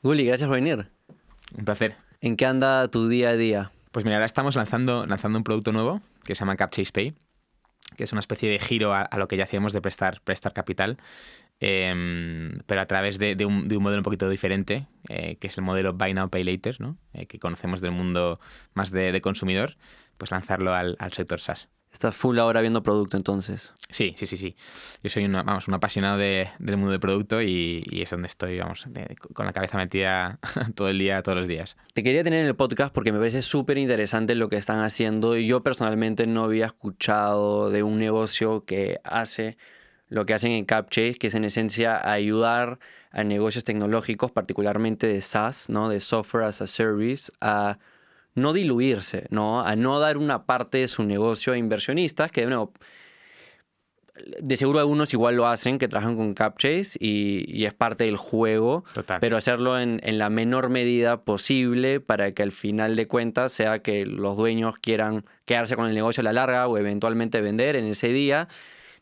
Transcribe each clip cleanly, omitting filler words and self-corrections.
Guli, gracias por venir. Un placer. ¿En qué anda tu día a día? Pues mira, ahora estamos lanzando un producto nuevo que se llama Capchase Pay, que es una especie de giro a lo que ya hacíamos de prestar capital, pero a través de un modelo un poquito diferente, que es el modelo Buy Now, Pay Later, ¿no? Que conocemos del mundo más de consumidor, pues lanzarlo al sector SaaS. Estás full ahora viendo producto, entonces. Sí. Yo soy un apasionado del mundo del producto y es donde estoy, con la cabeza metida todo el día, todos los días. Te quería tener en el podcast porque me parece súper interesante lo que están haciendo. Yo personalmente no había escuchado de un negocio que hace lo que hacen en Capchase, que es en esencia ayudar a negocios tecnológicos, particularmente de SaaS, ¿no? De Software as a Service, a no diluirse, ¿no? A no dar una parte de su negocio a inversionistas, que de nuevo, de seguro algunos igual lo hacen, que trabajan con Capchase y es parte del juego, Total. pero hacerlo en la menor medida posible para que al final de cuentas sea que los dueños quieran quedarse con el negocio a la larga o eventualmente vender en ese día,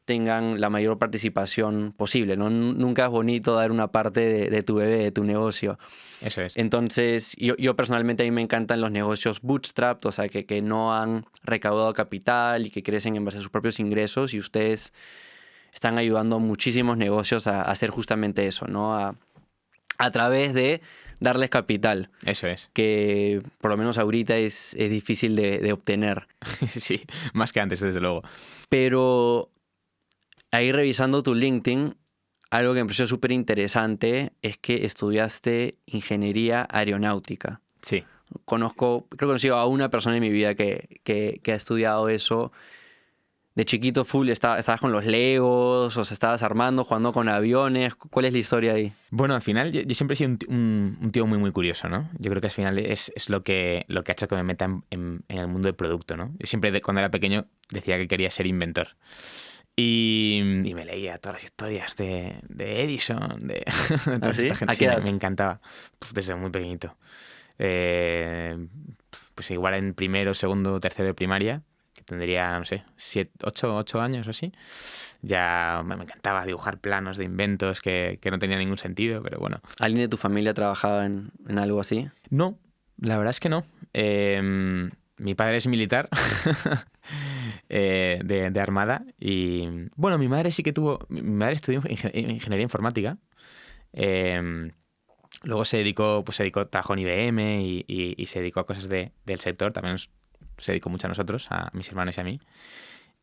tengan la mayor participación posible, ¿no? Nunca es bonito dar una parte de tu bebé, de tu negocio. Eso es. Entonces, yo personalmente a mí me encantan los negocios bootstrapped, o sea, que no han recaudado capital y que crecen en base a sus propios ingresos, y ustedes están ayudando a muchísimos negocios a hacer justamente eso, ¿no? A través de darles capital, Eso es. que por lo menos ahorita es difícil de obtener. Sí, más que antes, desde luego. Pero ahí revisando tu LinkedIn, algo que me pareció súper interesante es que estudiaste ingeniería aeronáutica. Sí. Creo que he conocido a una persona en mi vida que ha estudiado eso. De chiquito full, estabas con los Legos, o sea, estabas armando, jugando con aviones. ¿Cuál es la historia ahí? Bueno, al final yo siempre he sido un tío muy curioso, ¿no? Yo creo que al final es lo que ha hecho que me meta en el mundo del producto, ¿no? Yo siempre, cuando era pequeño, decía que quería ser inventor. Y me leía todas las historias de Edison, de toda ¿Sí? esta gente. ¿A qué edad? Me encantaba, pues desde muy pequeñito. Pues igual en primero, segundo, tercero de primaria, que tendría, no sé, 8 años o así, ya me encantaba dibujar planos de inventos que no tenían ningún sentido, pero bueno. ¿Alguien de tu familia trabajaba en algo así? No, la verdad es que no. Mi padre es militar de Armada y, bueno, mi madre sí que mi madre estudió ingeniería informática. Luego trabajó en IBM y se dedicó a cosas del sector. También se dedicó mucho a nosotros, a mis hermanos y a mí.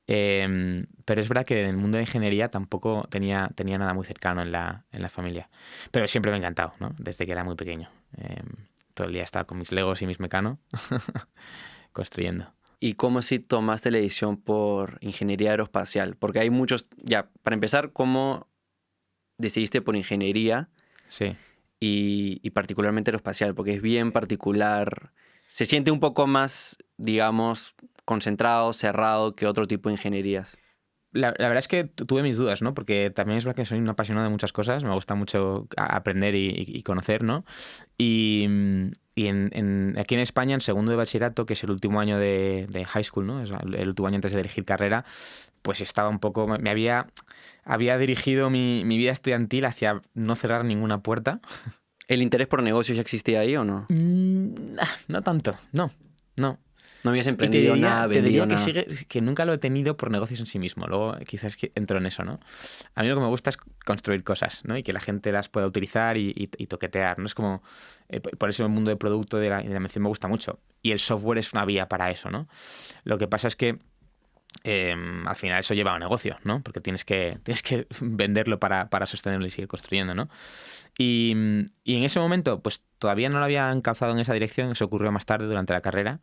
Pero es verdad que en el mundo de ingeniería tampoco tenía nada muy cercano en la familia. Pero siempre me ha encantado, ¿no? Desde que era muy pequeño. Todo el día estaba con mis Legos y mis Mecano construyendo. ¿Y cómo si tomaste la decisión por ingeniería aeroespacial? Porque hay muchos... Ya, para empezar, ¿cómo decidiste por ingeniería Sí. y particularmente aeroespacial? Porque es bien particular. Se siente un poco más, digamos, concentrado, cerrado que otro tipo de ingenierías. La verdad es que tuve mis dudas, ¿no? Porque también es verdad que soy un apasionado de muchas cosas, me gusta mucho aprender y conocer, ¿no? Y aquí en España, en segundo de bachillerato, que es el último año de high school, ¿no? Es el último año antes de elegir carrera, pues estaba un poco... había dirigido mi vida estudiantil hacia no cerrar ninguna puerta. ¿El interés por negocios ya existía ahí o no? No tanto, no. No habías Y emprendido nada, te vendido diría nada. que nunca lo he tenido por negocios en sí mismo. Luego quizás que entro en eso, ¿no? A mí lo que me gusta es construir cosas, ¿no? Y que la gente las pueda utilizar y toquetear, ¿no? Es como... por eso el mundo del producto y de la mención me gusta mucho. Y el software es una vía para eso, ¿no? Lo que pasa es que al final eso lleva a un negocio, ¿no? Porque tienes que venderlo para sostenerlo y seguir construyendo, ¿no? Y en ese momento, pues todavía no lo había encalzado en esa dirección. Eso ocurrió más tarde durante la carrera.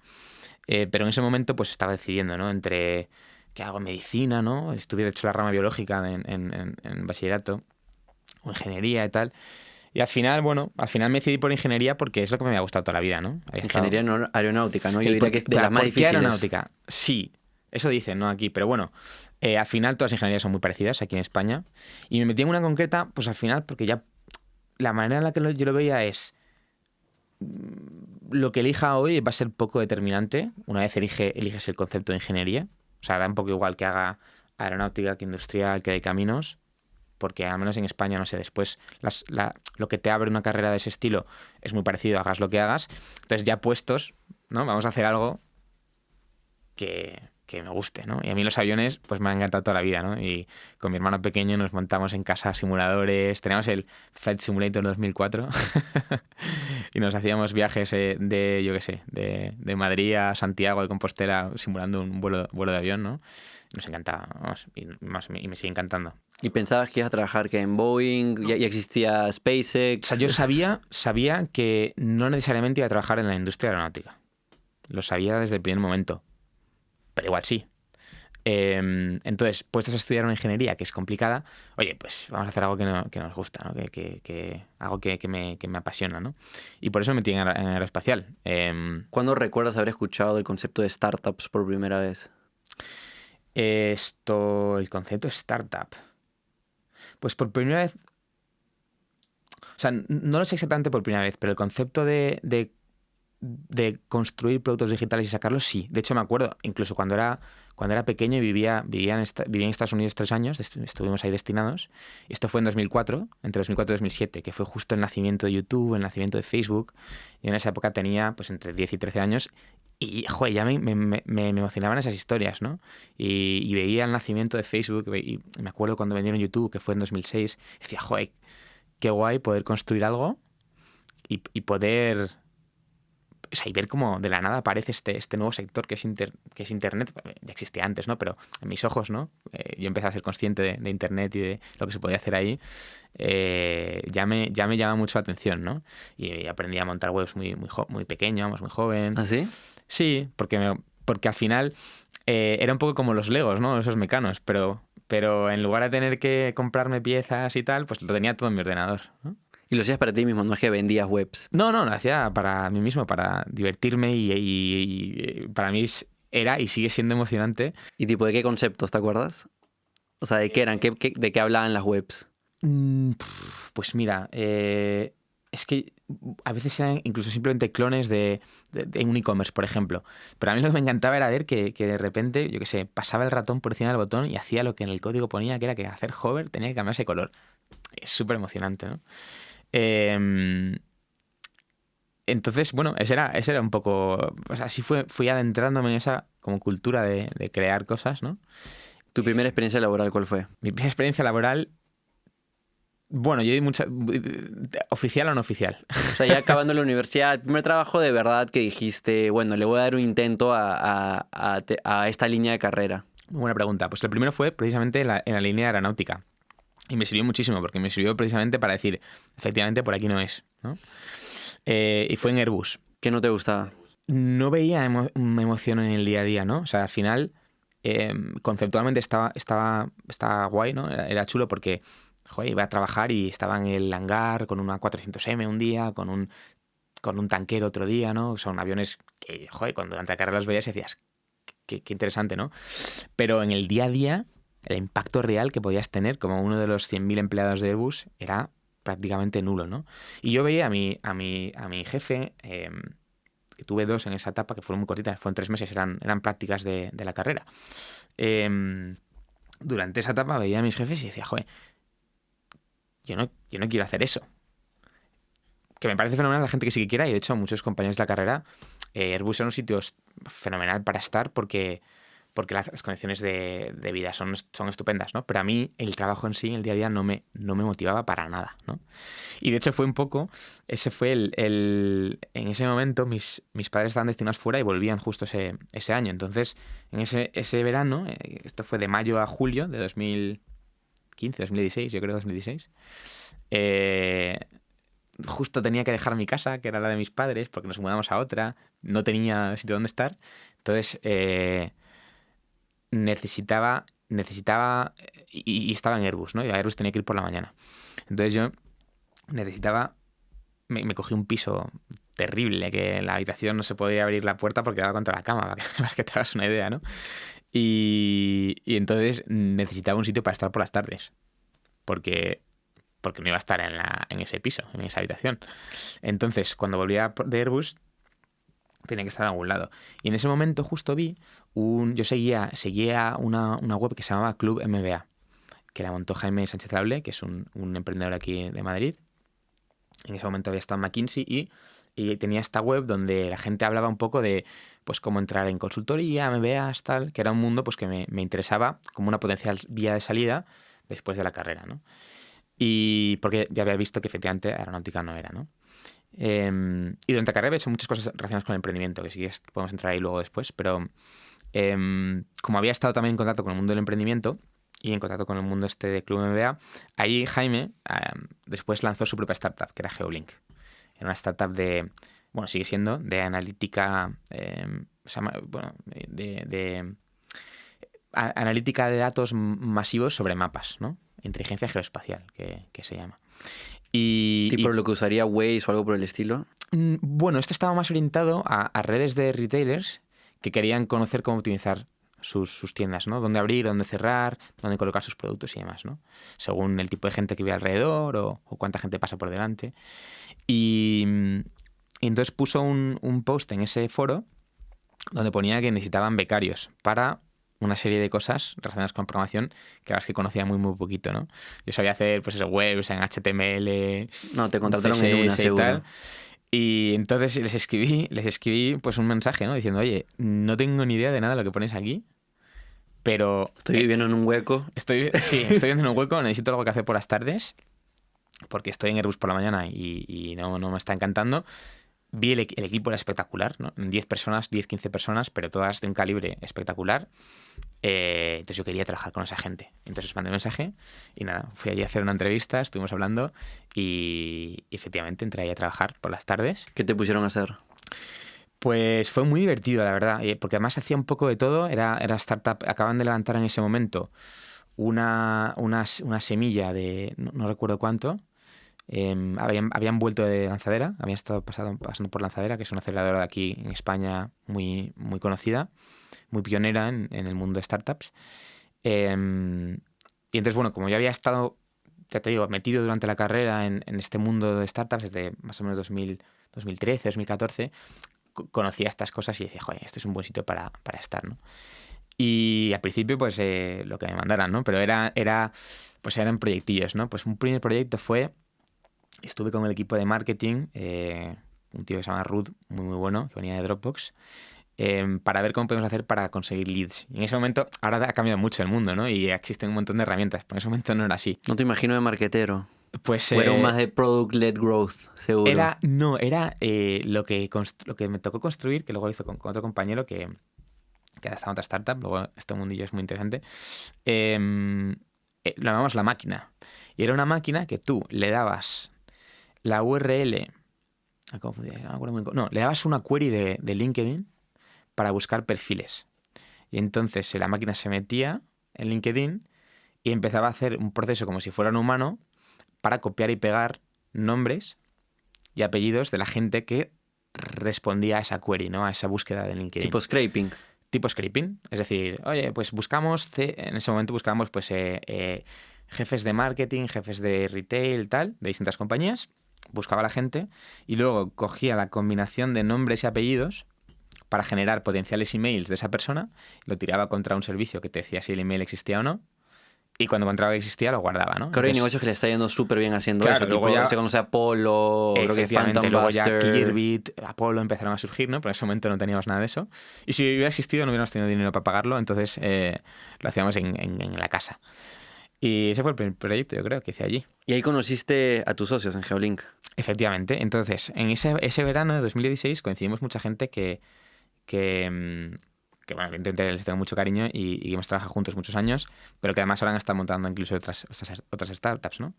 Pero en ese momento pues estaba decidiendo, ¿no? Entre qué hago en medicina, ¿no? Estudié de hecho la rama biológica en bachillerato o ingeniería y tal. Y al final me decidí por ingeniería porque es lo que me había gustado toda la vida, ¿no? Ingeniería aeronáutica, ¿no? Yo diría que es de las más ¿Por qué difíciles. aeronáutica? Sí, eso dicen, ¿no? Aquí, pero bueno, al final todas las ingenierías son muy parecidas aquí en España. Y me metí en una concreta, pues al final, porque ya la manera en la que yo lo veía es... Lo que elija hoy va a ser poco determinante una vez eliges el concepto de ingeniería. O sea, da un poco igual que haga aeronáutica, que industrial, que de caminos, porque al menos en España, no sé, después lo que te abre una carrera de ese estilo es muy parecido, hagas lo que hagas. Entonces ya puestos, ¿no? Vamos a hacer algo que me guste, ¿no? Y a mí los aviones, pues me han encantado toda la vida, ¿no? Y con mi hermano pequeño nos montamos en casa simuladores, teníamos el Flight Simulator 2004 y nos hacíamos viajes de, yo qué sé, de Madrid a Santiago de Compostela simulando un vuelo de avión, ¿no? Nos encantaba, vamos, y me sigue encantando. ¿Y pensabas que ibas a trabajar que en Boeing? ¿Ya existía SpaceX? O sea, yo sabía que no necesariamente iba a trabajar en la industria aeronáutica. Lo sabía desde el primer momento. Pero igual sí. Entonces, puestos a estudiar una ingeniería que es complicada, oye, pues vamos a hacer algo que nos gusta, ¿no? Algo que me apasiona, ¿no? Y por eso me metí en aeroespacial. ¿Cuándo recuerdas haber escuchado el concepto de startups por primera vez? El concepto de startup. Pues por primera vez, o sea, no lo sé exactamente por primera vez, pero el concepto de construir productos digitales y sacarlos, sí. De hecho, me acuerdo, incluso cuando era pequeño y vivía en Estados Unidos 3 años, estuvimos ahí destinados, y esto fue en 2004, entre 2004 y 2007, que fue justo el nacimiento de YouTube, el nacimiento de Facebook, y en esa época tenía pues entre 10 y 13 años, y joder, ya me emocionaban esas historias, ¿no? Y veía el nacimiento de Facebook, y me acuerdo cuando vendieron YouTube, que fue en 2006, decía, joder, qué guay poder construir algo y poder... O sea, y ver cómo de la nada aparece este nuevo sector que es Internet. Ya existía antes, ¿no? Pero en mis ojos, ¿no? Yo empecé a ser consciente de Internet y de lo que se podía hacer ahí. Ya me llama mucho la atención, ¿no? Y aprendí a montar webs muy pequeño, muy joven. ¿Ah, sí? Sí, porque al final era un poco como los Legos, ¿no? Esos mecanos, pero en lugar de tener que comprarme piezas y tal, pues lo tenía todo en mi ordenador, ¿no? Y lo hacías para ti mismo, no es que vendías webs. No, lo hacía para mí mismo, para divertirme y para mí era y sigue siendo emocionante. ¿Y tipo de qué conceptos, te acuerdas? O sea, ¿de qué eran? ¿De qué hablaban las webs? Pues mira, es que a veces eran incluso simplemente clones de un e-commerce, por ejemplo. Pero a mí lo que me encantaba era ver que de repente, yo qué sé, pasaba el ratón por encima del botón y hacía lo que en el código ponía, que era que hacer hover tenía que cambiarse de color. Es súper emocionante, ¿no? Entonces, bueno, ese era un poco... Pues así fui adentrándome en esa como cultura de crear cosas, ¿no? ¿Tu primera experiencia laboral cuál fue? Mi primera experiencia laboral... Bueno, yo di mucha... ¿Oficial o no oficial? O sea, ya acabando la universidad, el primer trabajo de verdad que dijiste, bueno, le voy a dar un intento a esta línea de carrera. Buena pregunta. Pues el primero fue precisamente en la línea aeronáutica. Y me sirvió muchísimo, porque me sirvió precisamente para decir, efectivamente, por aquí no es, ¿no? Y fue en Airbus. ¿Qué no te gustaba? No veía emoción en el día a día, ¿no? O sea, al final, conceptualmente estaba guay, ¿no? Era chulo porque, joder, iba a trabajar y estaba en el hangar con una 400M un día, con un tanquero otro día, ¿no? Son aviones que, joder, cuando durante la carrera los veías y decías, qué interesante, ¿no? Pero en el día a día, el impacto real que podías tener como uno de los 100.000 empleados de Airbus era prácticamente nulo, ¿no? Y yo veía a mi jefe, que tuve 2 en esa etapa, que fueron muy cortitas, fueron 3 meses, eran prácticas de la carrera. Durante esa etapa veía a mis jefes y decía, joder, yo no quiero hacer eso. Que me parece fenomenal la gente que sí que quiera, y de hecho muchos compañeros de la carrera, Airbus era un sitio fenomenal para estar porque las condiciones de vida son estupendas, ¿no? Pero a mí el trabajo en sí, el día a día, no me motivaba para nada, ¿no? Y de hecho fue un poco, ese fue en ese momento mis padres estaban destinados fuera y volvían justo ese año. Entonces, en ese verano, esto fue de mayo a julio de 2015, 2016, yo creo 2016, justo tenía que dejar mi casa, que era la de mis padres, porque nos mudamos a otra, no tenía sitio donde estar, entonces... necesitaba y estaba en Airbus, ¿no? Y a Airbus tenía que ir por la mañana. Entonces yo necesitaba, me cogí un piso terrible, que en la habitación no se podía abrir la puerta porque daba contra la cama, para que te hagas una idea, ¿no? Y entonces necesitaba un sitio para estar por las tardes, porque no iba a estar en ese piso, en esa habitación. Entonces, cuando volvía de Airbus, tenía que estar en algún lado. Y en ese momento justo vi yo seguía una web que se llamaba Club MBA, que la montó Jaime Sánchez Lable, que es un emprendedor aquí de Madrid. En ese momento había estado en McKinsey y tenía esta web donde la gente hablaba un poco de pues cómo entrar en consultoría, MBAs, tal, que era un mundo pues que me interesaba como una potencial vía de salida después de la carrera, ¿no? Y porque ya había visto que efectivamente aeronáutica no era, ¿no? Y durante la carrera he hecho muchas cosas relacionadas con el emprendimiento, que sí podemos entrar ahí luego después, pero como había estado también en contacto con el mundo del emprendimiento y en contacto con el mundo este de Club MBA, ahí Jaime después lanzó su propia startup, que era Geolink. Era una startup bueno, sigue siendo, de analítica, analítica de datos masivos sobre mapas, ¿no? Inteligencia geoespacial, que se llama. ¿Tipo lo que usaría Waze o algo por el estilo? Bueno, esto estaba más orientado a redes de retailers que querían conocer cómo optimizar sus tiendas, ¿no? Dónde abrir, dónde cerrar, dónde colocar sus productos y demás, ¿no? Según el tipo de gente que vive alrededor o cuánta gente pasa por delante. Y entonces puso un post en ese foro donde ponía que necesitaban becarios para una serie de cosas relacionadas con programación que a las que conocía muy, muy poquito, ¿no? Yo sabía hacer, pues eso, webs en HTML... No, te contrataron en una, seguro. Tal. Y entonces les escribí pues un mensaje, ¿no? Diciendo, oye, no tengo ni idea de nada de lo que pones aquí, pero... Estoy viviendo en un hueco. Estoy viviendo en un hueco, necesito algo que hacer por las tardes, porque estoy en Airbus por la mañana y no me está encantando. Vi el equipo era espectacular, ¿no? 10 personas, 10, 15 personas, pero todas de un calibre espectacular. Entonces yo quería trabajar con esa gente. Entonces mandé un mensaje y nada, fui allí a hacer una entrevista, estuvimos hablando y efectivamente entré ahí a trabajar por las tardes. ¿Qué te pusieron a hacer? Pues fue muy divertido, la verdad, porque además hacía un poco de todo. Era startup, acaban de levantar en ese momento una semilla de no recuerdo cuánto. Habían vuelto de Lanzadera, habían estado pasando por Lanzadera, que es una aceleradora de aquí en España muy, muy conocida, muy pionera en el mundo de startups. Y entonces, bueno, como yo había estado, ya te digo, metido durante la carrera en este mundo de startups desde más o menos 2013, 2014, conocía estas cosas y decía, joder, este es un buen sitio para estar, ¿no? Y al principio, pues, lo que me mandaran, ¿no? Pero eran proyectillos, ¿no? Pues un primer proyecto estuve con el equipo de marketing, un tío que se llama Ruth, muy, muy bueno, que venía de Dropbox, para ver cómo podemos hacer para conseguir leads. Y en ese momento, ahora ha cambiado mucho el mundo, ¿no? Y existen un montón de herramientas, pero en ese momento no era así. No te imagino de marquetero. Pues, o era más de product-led growth, seguro. Era lo que me tocó construir, que luego hice con otro compañero que ahora está en otra startup, luego este mundillo es muy interesante. Lo llamamos la máquina. Y era una máquina que tú le dabas la URL... ¿Cómo funciona? No me acuerdo muy bien. No, le dabas una query de LinkedIn para buscar perfiles. Y entonces la máquina se metía en LinkedIn y empezaba a hacer un proceso como si fuera un humano para copiar y pegar nombres y apellidos de la gente que respondía a esa query, ¿no? A esa búsqueda de LinkedIn. Tipo scraping. Tipo scraping. Es decir, oye, pues en ese momento buscábamos pues jefes de marketing, jefes de retail, tal, de distintas compañías. Buscaba a la gente y luego cogía la combinación de nombres y apellidos para generar potenciales emails de esa persona, lo tiraba contra un servicio que te decía si el email existía o no, y cuando encontraba que existía lo guardaba, ¿no? Claro, hay negocios que le está yendo súper bien haciendo claro, eso. Luego tipo, ya se conoce a Apollo, creo que Phantom luego Buster. Ya Clearbit, Apollo empezaron a surgir, ¿no? Pero en ese momento no teníamos nada de eso. Y si hubiera existido no hubiéramos tenido dinero para pagarlo, entonces lo hacíamos en la casa. Y ese fue el primer proyecto, yo creo, que hice allí. Y ahí conociste a tus socios en Geolink. Efectivamente. Entonces, en ese verano de 2016 coincidimos mucha gente que bueno, evidentemente les tengo mucho cariño y hemos trabajado juntos muchos años, pero que además ahora han estado montando incluso otras startups, ¿no?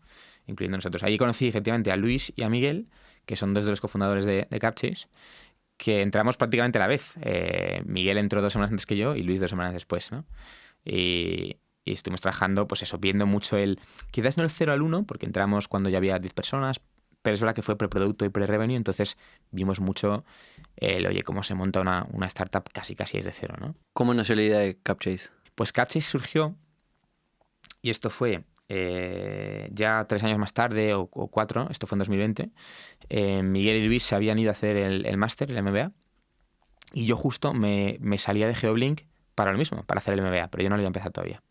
Incluyendo nosotros. Ahí conocí efectivamente a Luis y a Miguel, que son dos de los cofundadores de Capchase, que entramos prácticamente a la vez. Miguel entró 2 semanas antes que yo y Luis 2 semanas después, ¿no? Y estuvimos trabajando, pues eso, viendo mucho quizás no el 0 al 1, porque entramos cuando ya había 10 personas, pero es verdad que fue preproducto y pre-revenue, entonces vimos mucho oye, cómo se monta una startup casi desde cero, ¿no? ¿Cómo nació la idea de Capchase? Pues Capchase surgió, y esto fue ya 3 años más tarde o 4, esto fue en 2020, Miguel y Luis se habían ido a hacer el máster, el MBA, y yo justo me salía de Geolink para lo mismo, para hacer el MBA, pero yo no lo había empezado todavía.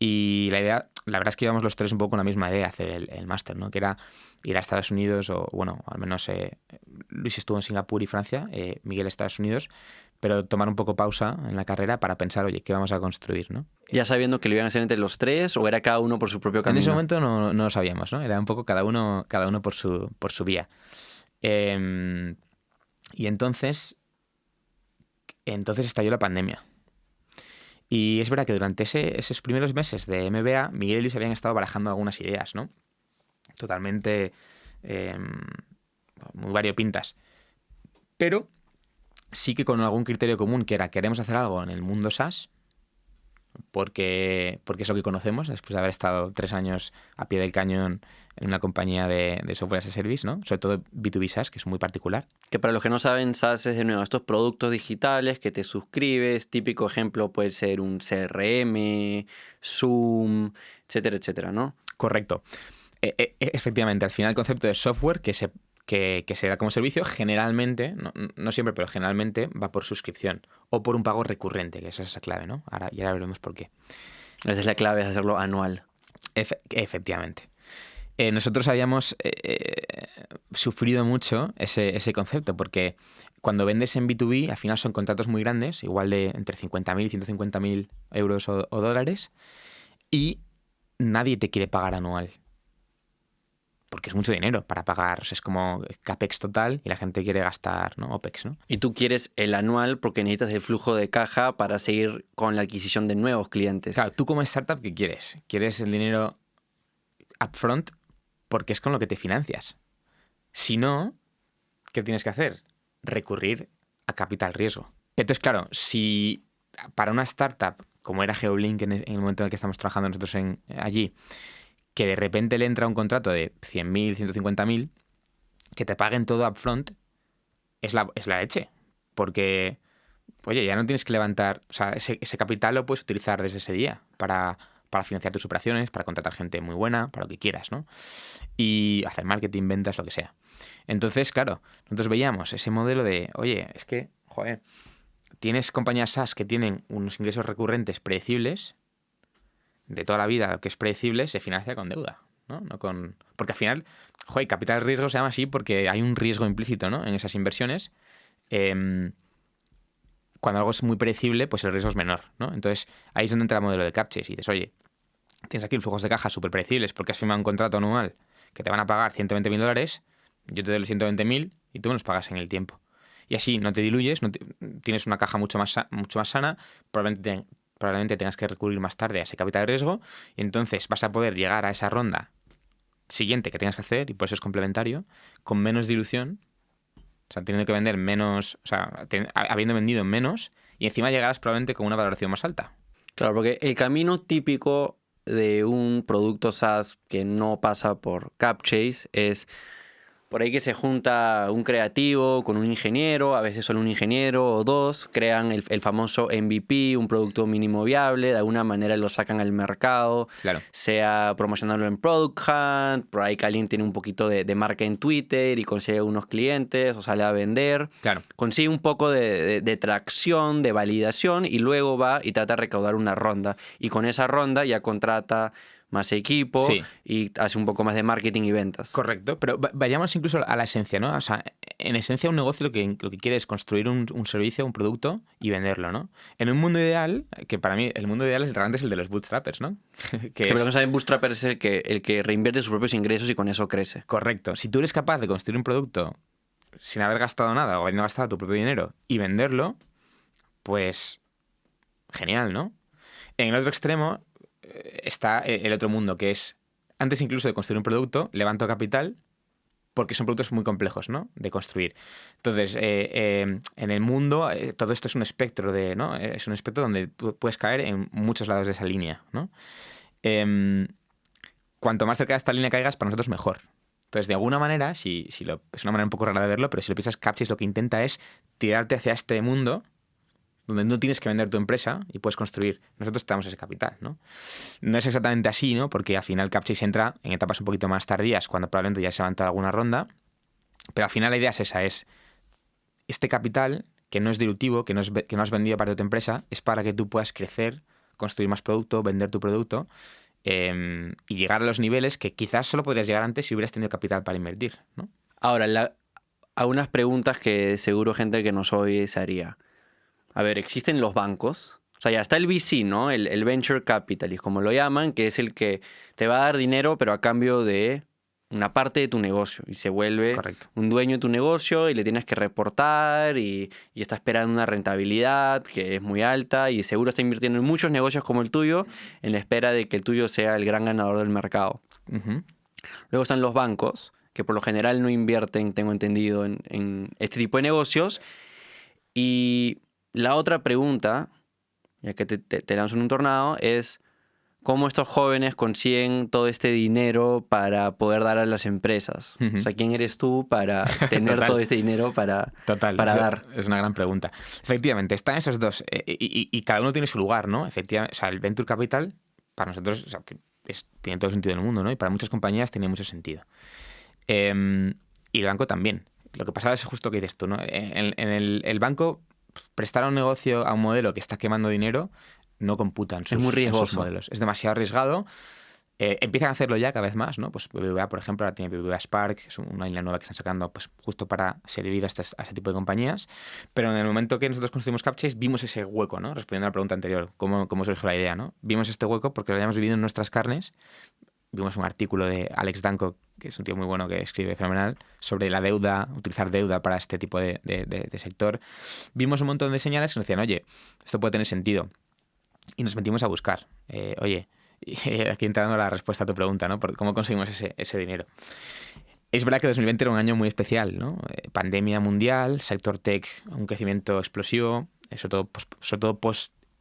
Y la idea, la verdad es que íbamos los tres un poco con la misma idea, hacer el máster, ¿no? Que era ir a Estados Unidos, o bueno, al menos Luis estuvo en Singapur y Francia, Miguel Estados Unidos, pero tomar un poco pausa en la carrera para pensar, oye, ¿qué vamos a construir, no? ¿Ya sabiendo que lo iban a hacer entre los tres o era cada uno por su propio camino? En ese momento no lo sabíamos, ¿no? Era un poco cada uno por su vía. Y entonces estalló la pandemia. Y es verdad que durante esos primeros meses de MBA, Miguel y Luis habían estado barajando algunas ideas, ¿no? Totalmente muy variopintas. Pero sí que con algún criterio común, que era queremos hacer algo en el mundo SaaS, porque es lo que conocemos, después de haber estado 3 años a pie del cañón en una compañía de software as a service, ¿no? Sobre todo B2B SaaS, que es muy particular. Que para los que no saben, SaaS es de nuevo estos productos digitales que te suscribes. Típico ejemplo puede ser un CRM, Zoom, etcétera, etcétera, ¿no? Correcto. Efectivamente, al final el concepto de software que se da como servicio generalmente, no siempre, pero generalmente va por suscripción o por un pago recurrente, que esa es la clave, ¿no? Y ahora veremos por qué. Esa es la clave, es hacerlo anual. Efectivamente. Nosotros habíamos sufrido mucho ese concepto, porque cuando vendes en B2B, al final son contratos muy grandes, igual de entre 50.000 y 150.000 euros o dólares, y nadie te quiere pagar anual. Porque es mucho dinero para pagar. O sea, es como CAPEX total y la gente quiere gastar, ¿no? OPEX, ¿no? Y tú quieres el anual porque necesitas el flujo de caja para seguir con la adquisición de nuevos clientes. Claro, tú como startup, ¿qué quieres? ¿Quieres el dinero upfront? Porque es con lo que te financias. Si no, ¿qué tienes que hacer? Recurrir a capital riesgo. Entonces, claro, si para una startup, como era Geolink en el momento en el que estamos trabajando nosotros allí, que de repente le entra un contrato de 100.000, 150.000, que te paguen todo upfront, es la leche. Porque, oye, ya no tienes que levantar... O sea, ese capital lo puedes utilizar desde ese día para financiar tus operaciones, para contratar gente muy buena, para lo que quieras, ¿no? Y hacer marketing, ventas, lo que sea. Entonces, claro, nosotros veíamos ese modelo de, oye, es que, joder, tienes compañías SaaS que tienen unos ingresos recurrentes predecibles, de toda la vida, lo que es predecible, se financia con deuda, ¿no? Porque al final, joder, capital de riesgo se llama así porque hay un riesgo implícito, ¿no? En esas inversiones. Cuando algo es muy predecible, pues el riesgo es menor, ¿no? Entonces, ahí es donde entra el modelo de Captchase y dices, oye, tienes aquí flujos de caja súper predecibles porque has firmado un contrato anual que te van a pagar 120.000 dólares, yo te doy los 120.000 y tú me los pagas en el tiempo. Y así no te diluyes, tienes una caja mucho más sana, probablemente tengas que recurrir más tarde a ese capital de riesgo y entonces vas a poder llegar a esa ronda siguiente que tengas que hacer, y por eso es complementario, con menos dilución, o sea, teniendo que vender menos, o sea, habiendo vendido menos, y encima llegarás probablemente con una valoración más alta. Claro, porque el camino típico de un producto SaaS que no pasa por Captchase es por ahí que se junta un creativo con un ingeniero, a veces solo un ingeniero o dos, crean el famoso MVP, un producto mínimo viable, de alguna manera lo sacan al mercado, Claro. sea promocionarlo en Product Hunt, por ahí que alguien tiene un poquito de marca en Twitter y consigue unos clientes o sale a vender, Claro. consigue un poco de tracción, de validación y luego va y trata de recaudar una ronda. Y con esa ronda ya contrata más equipo Sí. y hace un poco más de marketing y ventas. Correcto, pero vayamos incluso a la esencia, ¿no? O sea, en esencia un negocio lo que quiere es construir un servicio, un producto y venderlo, ¿no? En un mundo ideal, que para mí el mundo ideal realmente es el de los bootstrappers, ¿no? Pero no saben, Bootstrapper es el que reinvierte sus propios ingresos y con eso crece. Correcto. Si tú eres capaz de construir un producto sin haber gastado nada o habiendo gastado tu propio dinero y venderlo, pues genial, ¿no? En el otro extremo está el otro mundo, que es, antes incluso de construir un producto, levanto capital, porque son productos muy complejos, ¿no? De construir. Entonces, en el mundo, todo esto es un espectro ¿no? Es un espectro donde tú puedes caer en muchos lados de esa línea, ¿no? Cuanto más cerca de esta línea caigas, para nosotros mejor. Entonces, de alguna manera, es una manera un poco rara de verlo, pero si lo piensas, Captchase lo que intenta es tirarte hacia este mundo donde no tienes que vender tu empresa y puedes construir. Nosotros te damos ese capital, ¿no? No es exactamente así, ¿no? Porque al final Captchase entra en etapas un poquito más tardías, cuando probablemente ya se ha levantado alguna ronda, pero al final la idea es esa, es este capital que no es dilutivo, que no has vendido para tu empresa, es para que tú puedas crecer construir más producto, vender tu producto y llegar a los niveles que quizás solo podrías llegar antes si hubieras tenido capital para invertir, ¿no? Ahora, algunas preguntas que seguro gente que nos oye se haría. A ver, ¿existen los bancos? O sea, ya está el VC, ¿no? El Venture Capitalist, como lo llaman, que es el que te va a dar dinero, pero a cambio de una parte de tu negocio. Y se vuelve Correcto. un dueño de tu negocio y le tienes que reportar y está esperando una rentabilidad que es muy alta y seguro está invirtiendo en muchos negocios como el tuyo en la espera de que el tuyo sea el gran ganador del mercado. Uh-huh. Luego están los bancos, que por lo general no invierten, tengo entendido, en este tipo de negocios. Y la otra pregunta, ya que te lanzo en un tornado, es cómo estos jóvenes consiguen todo este dinero para poder dar a las empresas. Uh-huh. O sea, ¿quién eres tú para tener todo este dinero para dar? Es una gran pregunta. Efectivamente, están esos dos y cada uno tiene su lugar, ¿no? Efectivamente, o sea, el Venture Capital, para nosotros, o sea, tiene todo el sentido del mundo, ¿no? Y para muchas compañías tiene mucho sentido. Y el banco también. Lo que pasa es justo lo que dices tú, ¿no? En el banco, prestar a un negocio a un modelo que está quemando dinero no computan es muy riesgoso. en sus modelos. Es demasiado arriesgado. Empiezan a hacerlo ya cada vez más, ¿no? Pues BBVA, por ejemplo, ahora tiene BBVA Spark, es una línea nueva que están sacando pues, justo para servir a este tipo de compañías. Pero en el momento que nosotros construimos CapChase vimos ese hueco, ¿no? Respondiendo a la pregunta anterior, ¿cómo surgió la idea, ¿no? Vimos este hueco porque lo habíamos vivido en nuestras carnes. Vimos un artículo de Alex Danco, que es un tío muy bueno que escribe fenomenal, sobre la deuda, utilizar deuda para este tipo de sector. Vimos un montón de señales que nos decían, oye, esto puede tener sentido. Y nos metimos a buscar. Oye, aquí entrando la respuesta a tu pregunta, ¿no? ¿Cómo conseguimos ese dinero? Es verdad que 2020 era un año muy especial, ¿no? Pandemia mundial, sector tech, un crecimiento explosivo, sobre todo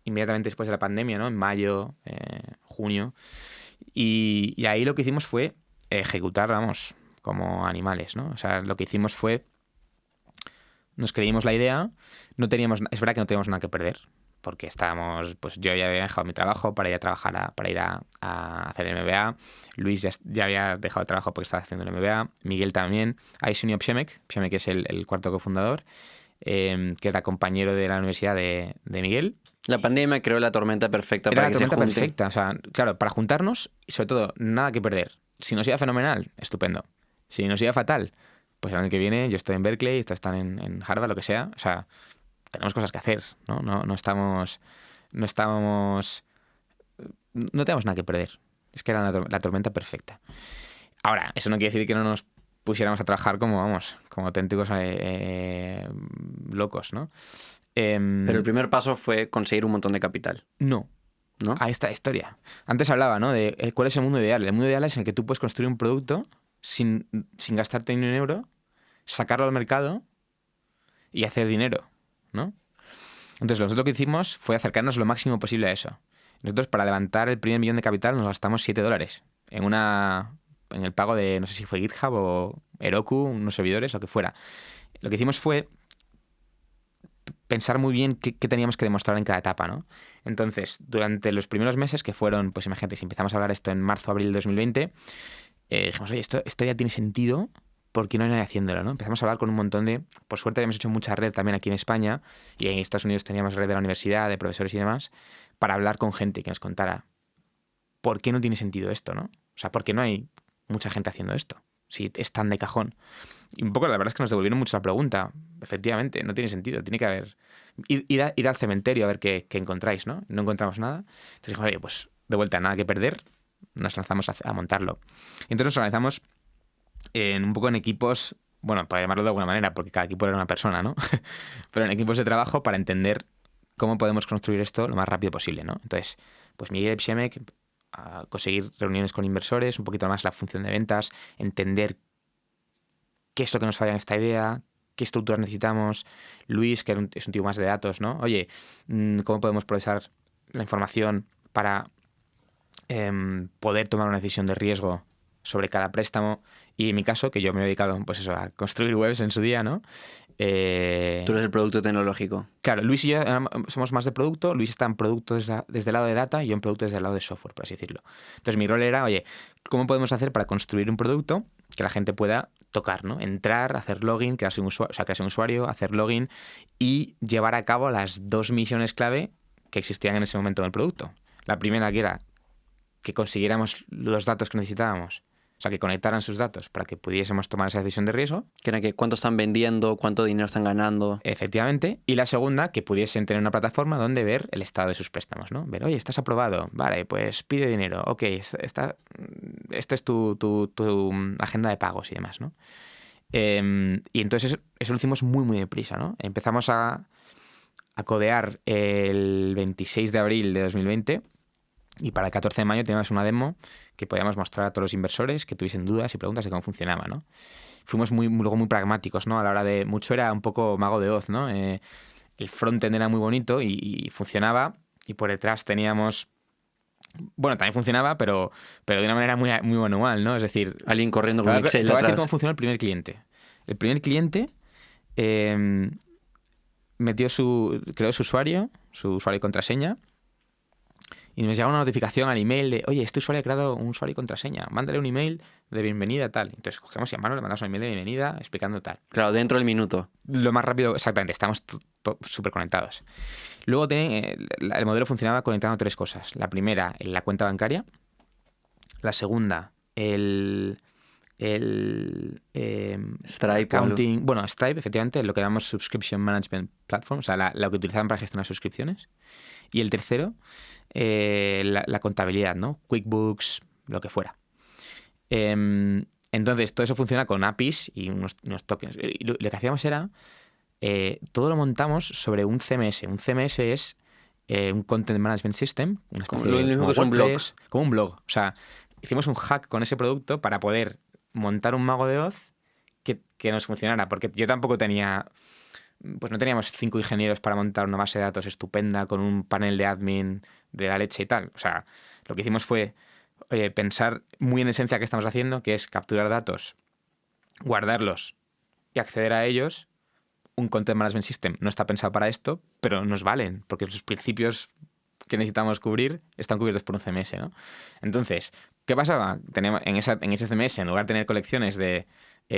inmediatamente después de la pandemia, ¿no? En mayo, junio. Y ahí lo que hicimos fue ejecutar, vamos, como animales, ¿no? O sea, lo que hicimos fue, nos creímos la idea, es verdad que no teníamos nada que perder, porque estábamos, pues yo ya había dejado mi trabajo para ir a trabajar, para ir a hacer el MBA, Luis ya había dejado el trabajo porque estaba haciendo el MBA, Miguel también, ahí se unió Pshemec es el cuarto cofundador, que era compañero de la universidad de Miguel. La pandemia creó la tormenta perfecta Era para la que se tormenta junten. perfecta, o sea, claro, para juntarnos y sobre todo nada que perder. Si nos iba fenomenal, estupendo. Si nos iba fatal, pues el año que viene yo estoy en Berkeley, estos están en Harvard, lo que sea, o sea, tenemos cosas que hacer, ¿no? No tenemos nada que perder. Es que era la tormenta perfecta. Ahora, eso no quiere decir que no nos pusiéramos a trabajar como auténticos locos, ¿no? Pero el primer paso fue conseguir un montón de capital. No. ¿No? A esta historia. Antes hablaba, ¿no? De cuál es el mundo ideal. El mundo ideal es en el que tú puedes construir un producto sin gastarte ni un euro, sacarlo al mercado y hacer dinero, ¿no? Entonces, nosotros lo que hicimos fue acercarnos lo máximo posible a eso. Nosotros, para levantar el primer millón de capital, nos gastamos $7 en el pago de, no sé si fue GitHub o Heroku, unos servidores, lo que fuera. Lo que hicimos fue pensar muy bien qué teníamos que demostrar en cada etapa, ¿no? Entonces, durante los primeros meses, que fueron, pues imagínate, si empezamos a hablar esto en marzo, abril de 2020, dijimos, oye, esto ya tiene sentido, ¿por qué no hay nadie haciéndolo, no? Empezamos a hablar con un montón de... Por suerte habíamos hecho mucha red también aquí en España, y en Estados Unidos teníamos red de la universidad, de profesores y demás, para hablar con gente que nos contara por qué no tiene sentido esto, ¿no? O sea, ¿por qué no hay mucha gente haciendo esto? Si es tan de cajón. Y un poco la verdad es que nos devolvieron mucho la pregunta. Efectivamente, no tiene sentido. Tiene que haber... Ir al cementerio a ver qué encontráis, ¿no? No encontramos nada. Entonces dijimos, oye, pues de vuelta, nada que perder. Nos lanzamos a montarlo. Y entonces nos organizamos un poco en equipos, bueno, para llamarlo de alguna manera, porque cada equipo era una persona, ¿no? Pero en equipos de trabajo para entender cómo podemos construir esto lo más rápido posible, ¿no? Entonces, pues Miguel Pshemec, a conseguir reuniones con inversores, un poquito más la función de ventas, entender qué es lo que nos falla en esta idea, qué estructuras necesitamos. Luis, que es un tío más de datos, ¿no? Oye, ¿cómo podemos procesar la información para poder tomar una decisión de riesgo sobre cada préstamo? Y en mi caso, que yo me he dedicado pues eso, a construir webs en su día, ¿no? Tú eres el producto tecnológico. Claro, Luis y yo somos más de producto. Luis está en producto desde el lado de data y yo en producto desde el lado de software, por así decirlo. Entonces mi rol era, oye, ¿cómo podemos hacer para construir un producto que la gente pueda tocar, ¿no? Entrar, hacer login, crearse un usuario, hacer login y llevar a cabo las 2 misiones clave que existían en ese momento en el producto. La primera, que era que consiguiéramos los datos que necesitábamos, o sea, que conectaran sus datos para que pudiésemos tomar esa decisión de riesgo. Que era que cuánto están vendiendo, cuánto dinero están ganando. Efectivamente. Y la segunda, que pudiesen tener una plataforma donde ver el estado de sus préstamos, ¿no? Ver, oye, estás aprobado, vale, pues pide dinero, ok, esta es tu agenda de pagos y demás, ¿no? Y entonces eso lo hicimos muy, muy deprisa, ¿no? Empezamos a codear el 26 de abril de 2020 y para el 14 de mayo teníamos una demo que podíamos mostrar a todos los inversores que tuviesen dudas y preguntas de cómo funcionaba, ¿no? Fuimos luego muy pragmáticos, ¿no? A la hora de... Mucho era un poco mago de Oz, ¿no? El frontend era muy bonito y funcionaba, y por detrás teníamos... Bueno, también funcionaba, pero de una manera muy, muy manual, ¿no? Es decir... Alguien corriendo con te Excel voy a decir atrás. cómo funcionó el primer cliente. El primer cliente creó su usuario y contraseña, y nos llegaba una notificación al email de, oye, este usuario ha creado un usuario y contraseña, mándale un email de bienvenida tal. Entonces cogemos y a mano le mandamos un email de bienvenida explicando tal. Claro, dentro del minuto. Lo más rápido, exactamente, estamos súper conectados. Luego el modelo funcionaba conectando 3 cosas. La primera, la cuenta bancaria. La segunda, Stripe. accounting, bueno, Stripe, efectivamente, lo que llamamos Subscription Management Platform, o sea, lo que utilizaban para gestionar suscripciones. Y el tercero, la contabilidad, ¿no? QuickBooks, lo que fuera. Entonces, todo eso funciona con APIs y unos tokens. Y lo que hacíamos era, todo lo montamos sobre un CMS. Un CMS es un Content Management System, una especie Lo mismo que son blogs. Como un blog. O sea, hicimos un hack con ese producto para poder montar un mago de Oz que nos funcionara, porque yo tampoco tenía... Pues no teníamos 5 ingenieros para montar una base de datos estupenda con un panel de admin de la leche y tal. O sea, lo que hicimos fue pensar muy en esencia qué estamos haciendo, que es capturar datos, guardarlos y acceder a ellos. Un Content Management System no está pensado para esto, pero nos valen, porque los principios que necesitamos cubrir están cubiertos por un CMS, ¿no? Entonces, ¿qué pasaba? Teníamos, en ese CMS, en lugar de tener colecciones de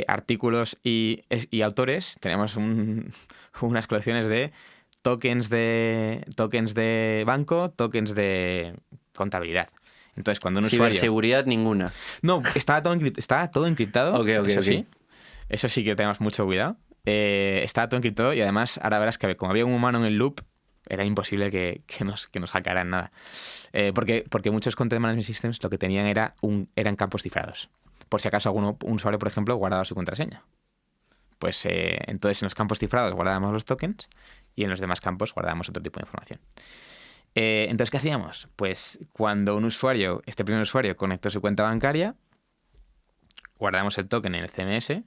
artículos y autores, tenemos unas colecciones de tokens de banco, tokens de contabilidad. Entonces, cuando un usuario... Ciberseguridad ninguna. No, estaba todo encriptado. Ok, eso sí. Eso sí que tenemos mucho cuidado. Estaba todo encriptado y además, ahora verás que como había un humano en el loop, era imposible que nos hackearan nada. Porque muchos Content Management Systems lo que tenían eran campos cifrados. Por si acaso un usuario, por ejemplo, guardaba su contraseña. Pues entonces en los campos cifrados guardábamos los tokens y en los demás campos guardábamos otro tipo de información. Entonces, ¿qué hacíamos? Pues cuando este primer usuario conectó su cuenta bancaria, guardábamos el token en el CMS,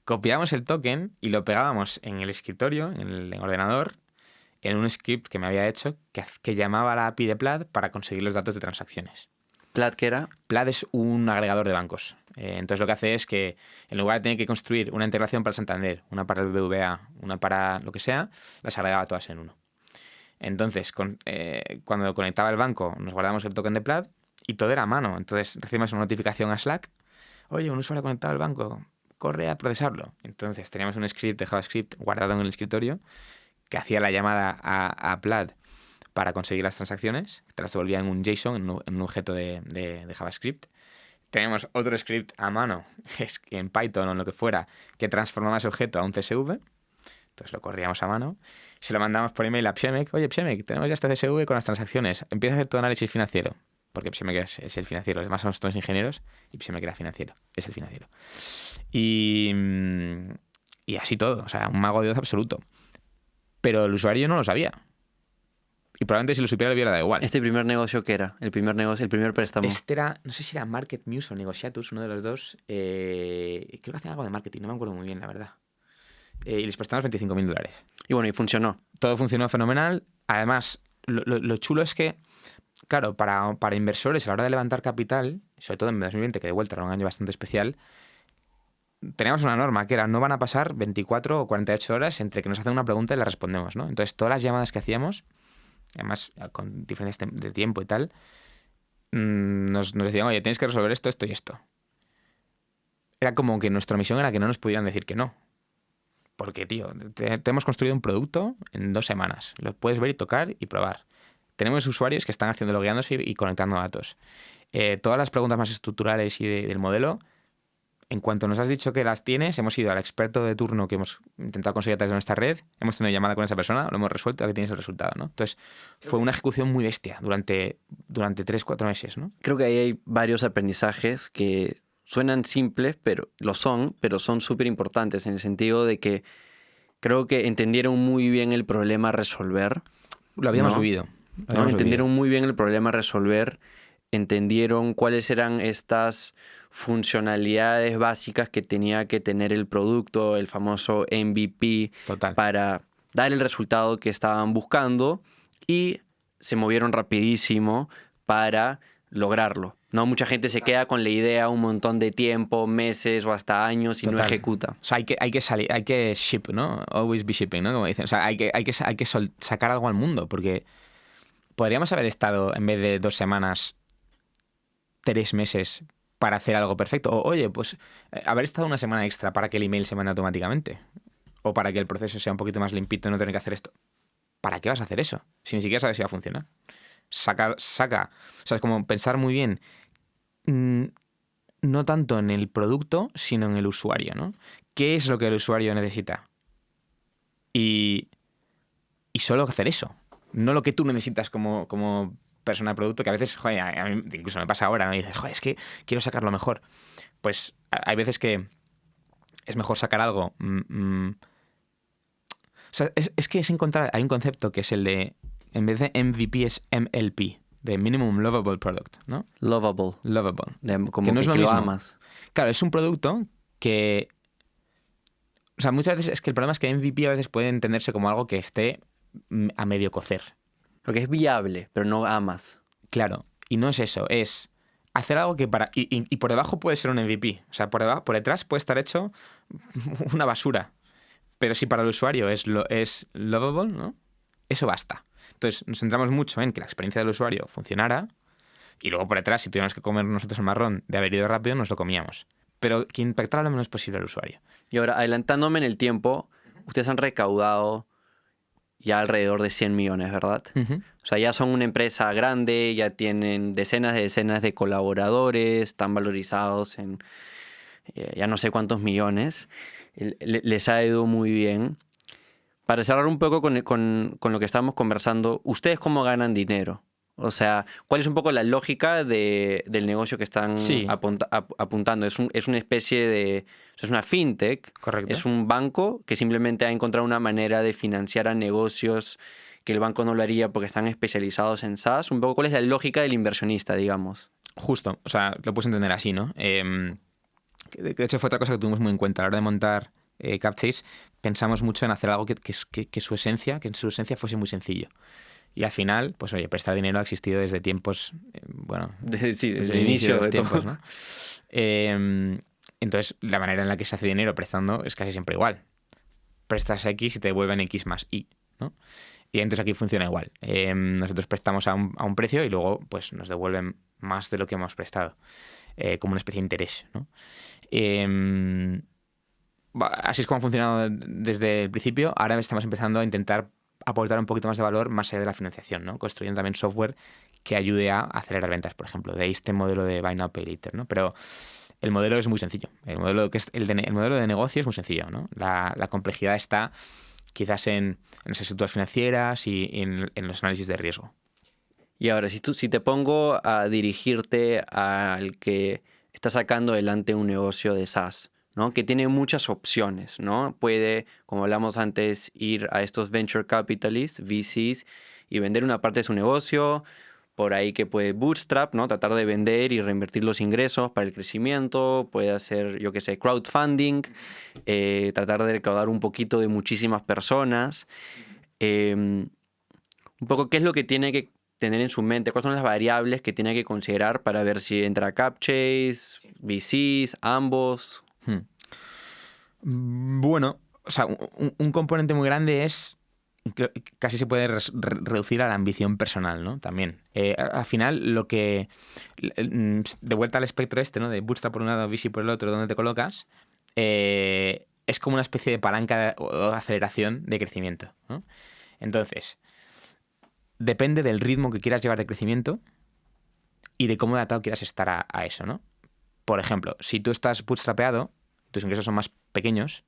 copiábamos el token y lo pegábamos en el escritorio, en el ordenador, en un script que me había hecho que llamaba a la API de Plaid para conseguir los datos de transacciones. ¿Plaid qué era? Plaid es un agregador de bancos. Entonces lo que hace es que en lugar de tener que construir una integración para el Santander, una para el BBVA, una para lo que sea, las agregaba todas en uno. Entonces, cuando conectaba el banco, nos guardamos el token de Plaid y todo era a mano. Entonces recibimos una notificación a Slack. Oye, un usuario ha conectado al banco, corre a procesarlo. Entonces teníamos un script de JavaScript guardado en el escritorio que hacía la llamada a Plaid para conseguir las transacciones, te las devolvía en un JSON, en un objeto de JavaScript. Tenemos otro script a mano, en Python o en lo que fuera, que transformaba ese objeto a un CSV. Entonces lo corríamos a mano. Se lo mandamos por email a Psemek. Oye, Psemek, tenemos ya este CSV con las transacciones. Empieza a hacer tu análisis financiero. Porque Psemek es el financiero. Los demás somos todos ingenieros y Psemek era financiero. Es el financiero. Y así todo. O sea, un mago de Oz absoluto. Pero el usuario no lo sabía. Y probablemente si lo supiera le hubiera dado igual. ¿Este primer negocio qué era? El primer negocio, el primer préstamo. Este era, no sé si era Market Muse o Negotiatus, uno de los dos. Creo que hacía algo de marketing, no me acuerdo muy bien, la verdad. Y les prestamos $25.000. Y bueno, y funcionó. Todo funcionó fenomenal. Además, lo chulo es que, claro, para inversores a la hora de levantar capital, sobre todo en 2020, que de vuelta era un año bastante especial, teníamos una norma que era no van a pasar 24 o 48 horas entre que nos hacen una pregunta y la respondemos, ¿no? Entonces, todas las llamadas que hacíamos, además con diferencias de tiempo y tal, nos decían, oye, tienes que resolver esto, esto y esto. Era como que nuestra misión era que no nos pudieran decir que no. Porque, tío, te hemos construido un producto en 2 semanas. Lo puedes ver y tocar y probar. tenemos usuarios que están haciendo logueándose y conectando datos. Todas las preguntas más estructurales y del modelo, en cuanto nos has dicho que las tienes, hemos ido al experto de turno que hemos intentado conseguir a través de nuestra red, hemos tenido llamada con esa persona, lo hemos resuelto, aquí tienes el resultado, ¿no? Entonces, fue una ejecución muy bestia durante 3-4 meses, ¿no? Creo que ahí hay varios aprendizajes que suenan simples, pero son súper importantes en el sentido de que creo que entendieron muy bien el problema a resolver. Lo habíamos ¿no? vivido. ¿no? Entendieron muy bien el problema a resolver, entendieron cuáles eran estas funcionalidades básicas que tenía que tener el producto, el famoso MVP, Total. para dar el resultado que estaban buscando, y se movieron rapidísimo para lograrlo. ¿no? Mucha gente se queda con la idea un montón de tiempo, meses o hasta años y no ejecuta. O sea, hay que ship, ¿no? Always be shipping, ¿no? Como dicen. O sea, hay que sacar algo al mundo, porque podríamos haber estado, en vez de 2 semanas, 3 meses para hacer algo perfecto. O, oye, pues haber estado una semana extra para que el email se mande automáticamente. O para que el proceso sea un poquito más limpito y no tener que hacer esto. ¿Para qué vas a hacer eso? Si ni siquiera sabes si va a funcionar. Saca. O sea, es como pensar muy bien, no tanto en el producto, sino en el usuario, ¿no? ¿Qué es lo que el usuario necesita? Y solo hacer eso. No lo que tú necesitas como persona de producto, que a veces, joder, a mí incluso me pasa ahora, ¿no? Y dices, joder, es que quiero sacarlo mejor. Pues hay veces que es mejor sacar algo. O sea, es que es encontrar, hay un concepto que es el de, en vez de MVP es MLP, de Minimum Lovable Product, ¿no? Lovable. Como que no es lo que mismo. lo amas. Claro, es un producto que... O sea, muchas veces es que el problema es que MVP a veces puede entenderse como algo que esté a medio cocer. Lo que es viable, pero no amas. Claro, y no es eso, es hacer algo que para... Y por debajo puede ser un MVP. O sea, por detrás puede estar hecho una basura. Pero si para el usuario es lovable, ¿no? Eso basta. Entonces, nos centramos mucho en que la experiencia del usuario funcionara y luego por detrás, si tuviéramos que comer nosotros el marrón de haber ido rápido, nos lo comíamos. Pero que impactara lo menos posible al usuario. Y ahora, adelantándome en el tiempo, ustedes han recaudado ya alrededor de 100 millones, ¿verdad? Uh-huh. O sea, ya son una empresa grande, ya tienen decenas de colaboradores, están valorizados en ya no sé cuántos millones. Les ha ido muy bien. Para cerrar un poco con lo que estábamos conversando, ¿ustedes cómo ganan dinero? O sea, ¿cuál es un poco la lógica del negocio que están apuntando? Es una especie de... Es una fintech. Correcto. Es un banco que simplemente ha encontrado una manera de financiar a negocios que el banco no lo haría porque están especializados en SaaS. Un poco, ¿cuál es la lógica del inversionista, digamos? Justo. O sea, lo puedes entender así, ¿no? De hecho, fue otra cosa que tuvimos muy en cuenta. A la hora de montar Capchase, pensamos mucho en hacer algo que en su esencia fuese muy sencillo. Y al final, pues oye, prestar dinero ha existido desde tiempos, desde el inicio de los tiempos, ¿no? Entonces, la manera en la que se hace dinero prestando es casi siempre igual. Prestas X y te devuelven X más Y, ¿no? Y entonces aquí funciona igual. Nosotros prestamos a un precio y luego pues nos devuelven más de lo que hemos prestado, como una especie de interés, ¿no? Así es como ha funcionado desde el principio. Ahora estamos empezando a intentar aportar un poquito más de valor más allá de la financiación, ¿no? Construyendo también software que ayude a acelerar ventas, por ejemplo. De ahí este modelo de Buy Now, Pay Later, ¿no? Pero el modelo es muy sencillo. El modelo de negocio es muy sencillo, ¿no? La complejidad está quizás en las estructuras financieras y en los análisis de riesgo. Y ahora, si te pongo a dirigirte al que está sacando adelante un negocio de SaaS, ¿no? Que tiene muchas opciones, ¿no? Puede, como hablamos antes, ir a estos venture capitalists, VCs, y vender una parte de su negocio, por ahí que puede bootstrap, ¿no? Tratar de vender y reinvertir los ingresos para el crecimiento, puede hacer, yo qué sé, crowdfunding, tratar de recaudar un poquito de muchísimas personas. Un poco, ¿qué es lo que tiene que tener en su mente? ¿Cuáles son las variables que tiene que considerar para ver si entra Capchase, VCs, ambos? Bueno, o sea, un componente muy grande es que casi se puede reducir a la ambición personal, ¿no? También. Al final, lo que... De vuelta al espectro este, ¿no? De bootstrap por un lado, VC por el otro, ¿dónde te colocas? Es como una especie de palanca o aceleración de crecimiento, ¿no? Entonces, depende del ritmo que quieras llevar de crecimiento y de cómo adaptado quieras estar a eso, ¿no? Por ejemplo, si tú estás bootstrapeado, tus ingresos son más pequeños,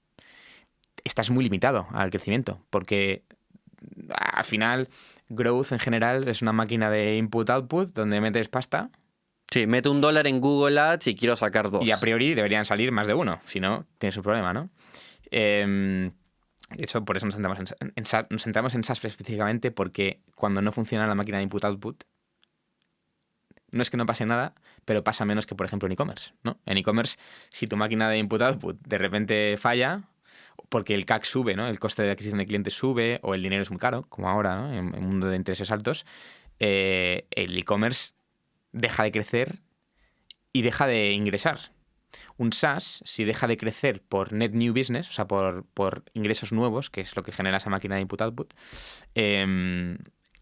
estás muy limitado al crecimiento, porque al final growth en general es una máquina de input-output donde metes pasta. Sí, meto $1 en Google Ads y quiero sacar 2. Y a priori deberían salir más de uno, si no, tienes un problema, ¿no? De hecho, por eso nos centramos en SaaS específicamente, porque cuando no funciona la máquina de input-output, no es que no pase nada, pero pasa menos que, por ejemplo, en e-commerce, ¿no? En e-commerce, si tu máquina de input-output de repente falla, porque el CAC sube, ¿no? El coste de adquisición de clientes sube, o el dinero es muy caro, como ahora, ¿no? En un mundo de intereses altos, el e-commerce deja de crecer y deja de ingresar. Un SaaS, si deja de crecer por net new business, o sea, por ingresos nuevos, que es lo que genera esa máquina de input-output,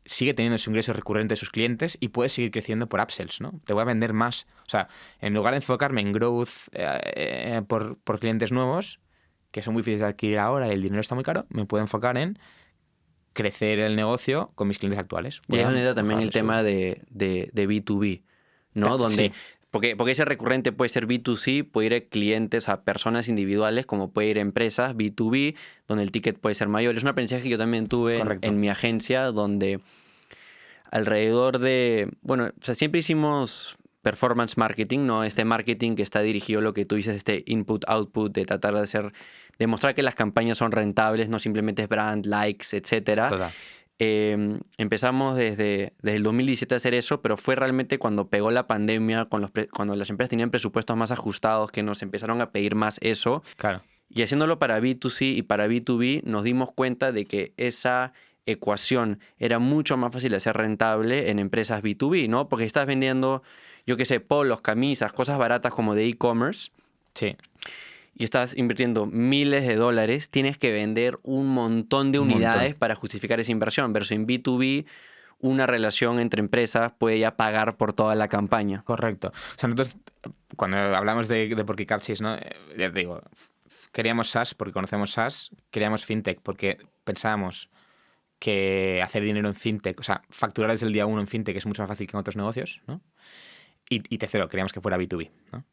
sigue teniendo su ingreso recurrente de sus clientes y puede seguir creciendo por upsells, ¿no? Te voy a vender más. O sea, en lugar de enfocarme en growth por clientes nuevos, que son muy difíciles de adquirir ahora y el dinero está muy caro, me puedo enfocar en crecer el negocio con mis clientes actuales. Y es donde está también el tema de B2B, ¿no? Donde, sí. porque ese recurrente puede ser B2C, puede ir a clientes, a personas individuales, como puede ir a empresas, B2B, donde el ticket puede ser mayor. Es un aprendizaje que yo también tuve en mi agencia, donde alrededor de, bueno, o sea, siempre hicimos performance marketing, ¿no? Este marketing que está dirigido a lo que tú dices, este input-output, de tratar de hacer, demostrar que las campañas son rentables, no simplemente es brand, likes, etcétera. Total. Empezamos desde el 2017 a hacer eso, pero fue realmente cuando pegó la pandemia, cuando las empresas tenían presupuestos más ajustados, que nos empezaron a pedir más eso. Claro. Y haciéndolo para B2C y para B2B, nos dimos cuenta de que esa ecuación era mucho más fácil de hacer rentable en empresas B2B, ¿no? Porque estás vendiendo, yo qué sé, polos, camisas, cosas baratas como de e-commerce. Sí. Y estás invirtiendo miles de dólares, tienes que vender un montón de unidades para justificar esa inversión. Versus en B2B, una relación entre empresas puede ya pagar por toda la campaña. Correcto. O sea, nosotros, cuando hablamos de por qué Capsys, ¿no? Ya te digo, queríamos SaaS porque conocemos SaaS, queríamos FinTech porque pensábamos que hacer dinero en FinTech, o sea, facturar desde el día 1 en FinTech es mucho más fácil que en otros negocios, ¿no? Y tercero, queríamos que fuera B2B, ¿no?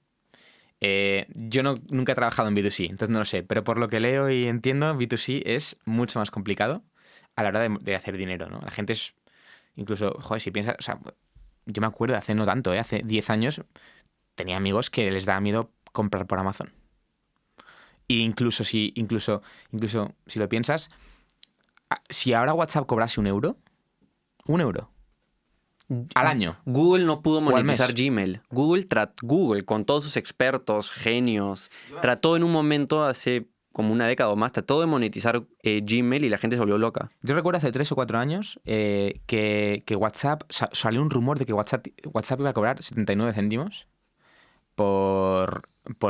Yo nunca he trabajado en B2C, entonces no lo sé, pero por lo que leo y entiendo, B2C es mucho más complicado a la hora de hacer dinero, ¿no? La gente es, incluso, joder, si piensas, o sea, yo me acuerdo hace no tanto, hace 10 años tenía amigos que les daba miedo comprar por Amazon. Y incluso si lo piensas, si ahora WhatsApp cobrase $1 al año. Google no pudo monetizar Gmail. Google, con todos sus expertos, genios, trató en un momento, hace como una década o más, trató de monetizar Gmail y la gente se volvió loca. Yo recuerdo hace 3 o 4 años que WhatsApp, salió un rumor de que WhatsApp iba a cobrar 79 céntimos por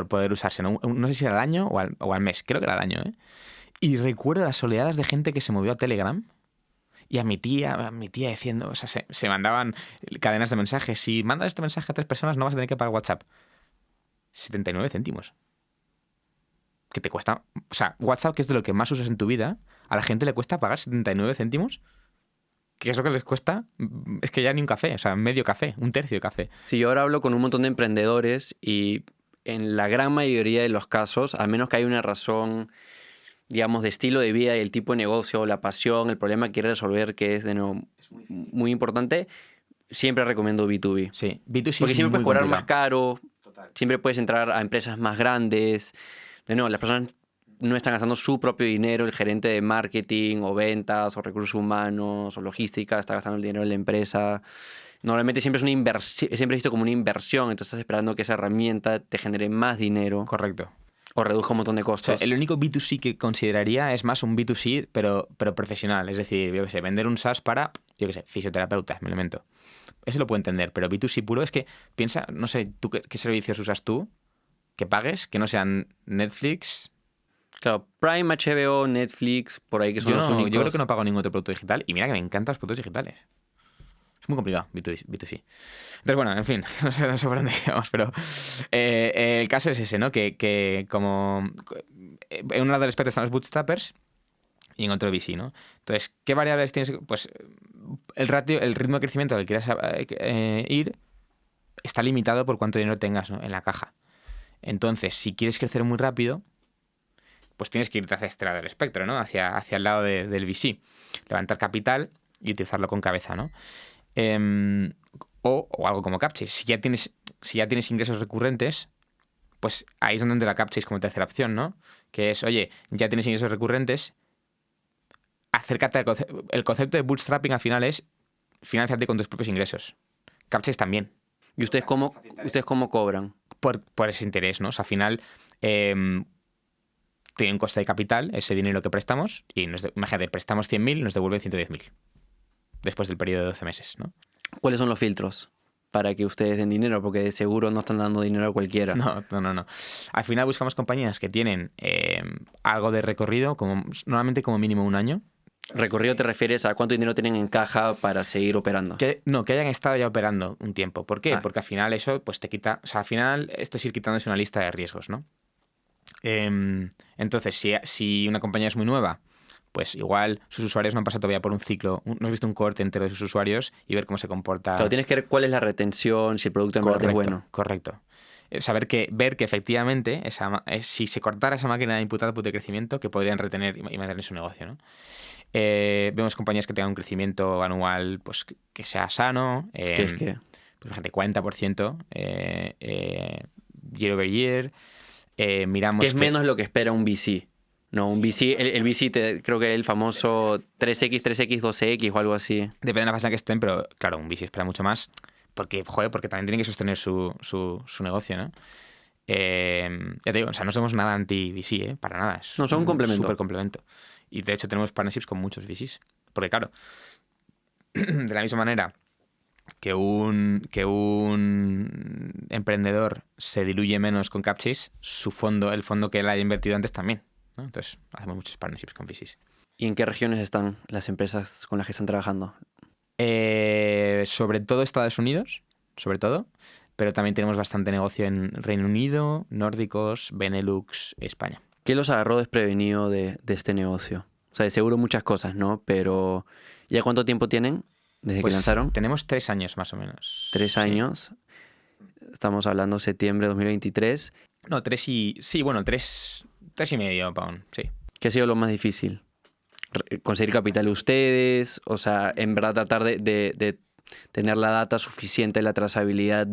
poder usarse. No sé si era al año o al mes, creo que era al año, ¿eh? Y recuerdo las oleadas de gente que se movió a Telegram. Y a mi tía diciendo, o sea, se mandaban cadenas de mensajes. Si mandas este mensaje a 3 personas, no vas a tener que pagar WhatsApp. 79 céntimos. Que te cuesta. O sea, WhatsApp, que es de lo que más usas en tu vida, a la gente le cuesta pagar 79 céntimos. ¿Qué es lo que les cuesta? Es que ya ni un café, o sea, medio café, un tercio de café. Sí, yo ahora hablo con un montón de emprendedores y en la gran mayoría de los casos, a menos que haya una razón, digamos, de estilo de vida y el tipo de negocio, la pasión, el problema que quiere resolver, que es de nuevo muy importante, siempre recomiendo B2B. Sí, B2C porque es siempre muy puedes cobrar complicado. más caro, Total. siempre puedes entrar a empresas más grandes. De nuevo, las personas no están gastando su propio dinero, el gerente de marketing o ventas o recursos humanos o logística está gastando el dinero de la empresa. Normalmente siempre es una inversión, siempre es visto como una inversión, entonces estás esperando que esa herramienta te genere más dinero. Correcto. O reduzca un montón de O costos. sea, el único B2C que consideraría es más un B2C, pero profesional. Es decir, yo qué sé, vender un SaaS para, yo qué sé, fisioterapeutas, me elemento. Eso lo puedo entender, pero B2C puro es que piensa, no sé, ¿tú qué servicios usas tú? Que pagues, que no sean Netflix. Claro, Prime, HBO, Netflix, por ahí que son los únicos. Yo creo que no pago ningún otro producto digital y mira que me encantan los productos digitales. Es muy complicado, B2C. Entonces, bueno, en fin, no sé por dónde vamos, pero el caso es ese, ¿no? Que como en un lado del espectro están los bootstrappers y en otro VC, ¿no? Entonces, ¿qué variables tienes? Pues el ritmo de crecimiento al que quieras ir está limitado por cuánto dinero tengas, ¿no?, en la caja. Entonces, si quieres crecer muy rápido, pues tienes que irte hacia este lado del espectro, ¿no? Hacia el lado del VC. Levantar capital y utilizarlo con cabeza, ¿no? O algo como Capchase. Si ya tienes ingresos recurrentes, pues ahí es donde entra la Capchase como tercera opción, ¿no? Que es, oye, ya tienes ingresos recurrentes, acércate el concepto de bootstrapping al final es financiarte con tus propios ingresos. Capchase también. ¿Y ustedes cómo cobran? Por ese interés, ¿no? O sea, al final tiene un coste de capital ese dinero que prestamos y imagínate, prestamos 100.000 y nos devuelven 110.000 después del periodo de 12 meses, ¿no? ¿Cuáles son los filtros para que ustedes den dinero? Porque de seguro no están dando dinero a cualquiera. No. Al final buscamos compañías que tienen algo de recorrido, normalmente como mínimo un año. ¿Recorrido te refieres a cuánto dinero tienen en caja para seguir operando? Que hayan estado ya operando un tiempo. ¿Por qué? Porque al final eso pues te quita... O sea, al final esto es ir quitándose una lista de riesgos, ¿no? Entonces, si una compañía es muy nueva, pues igual sus usuarios no han pasado todavía por un ciclo, no has visto un cohorte entero de sus usuarios y ver cómo se comporta. Claro, tienes que ver cuál es la retención, si el producto en verdad es bueno. Correcto. Ver que efectivamente si se cortara esa máquina de input-output de crecimiento, que podrían retener y mantener su negocio, ¿no? Vemos compañías que tengan un crecimiento anual pues que sea sano. ¿Qué es qué? Pues fíjate, 40% year over year. Miramos que es menos lo que espera un VC. No, un VC, el VC creo que es el famoso 3X, 3X, 12X o algo así. Depende de la fase en que estén, pero claro, un VC espera mucho más porque también tienen que sostener su negocio, ¿no? Ya te digo, o sea, no somos nada anti-VC, para nada. No, son un complemento. Súper complemento. Y de hecho tenemos partnerships con muchos VCs. Porque claro, de la misma manera que un emprendedor se diluye menos con Capchase, el fondo que él haya invertido antes también, ¿no? Entonces, hacemos muchos partnerships con VCs. ¿Y en qué regiones están las empresas con las que están trabajando? Sobre todo Estados Unidos, pero también tenemos bastante negocio en Reino Unido, Nórdicos, Benelux, España. ¿Qué los agarró desprevenido de este negocio? O sea, de seguro muchas cosas, ¿no? Pero ¿ya cuánto tiempo tienen desde que lanzaron? Tenemos 3 años más o menos. 3 años. Estamos hablando septiembre de 2023. No, 3 y medio, Paun, sí. ¿Qué ha sido lo más difícil? ¿Conseguir capital ustedes? O sea, en verdad tratar de tener la data suficiente, la trazabilidad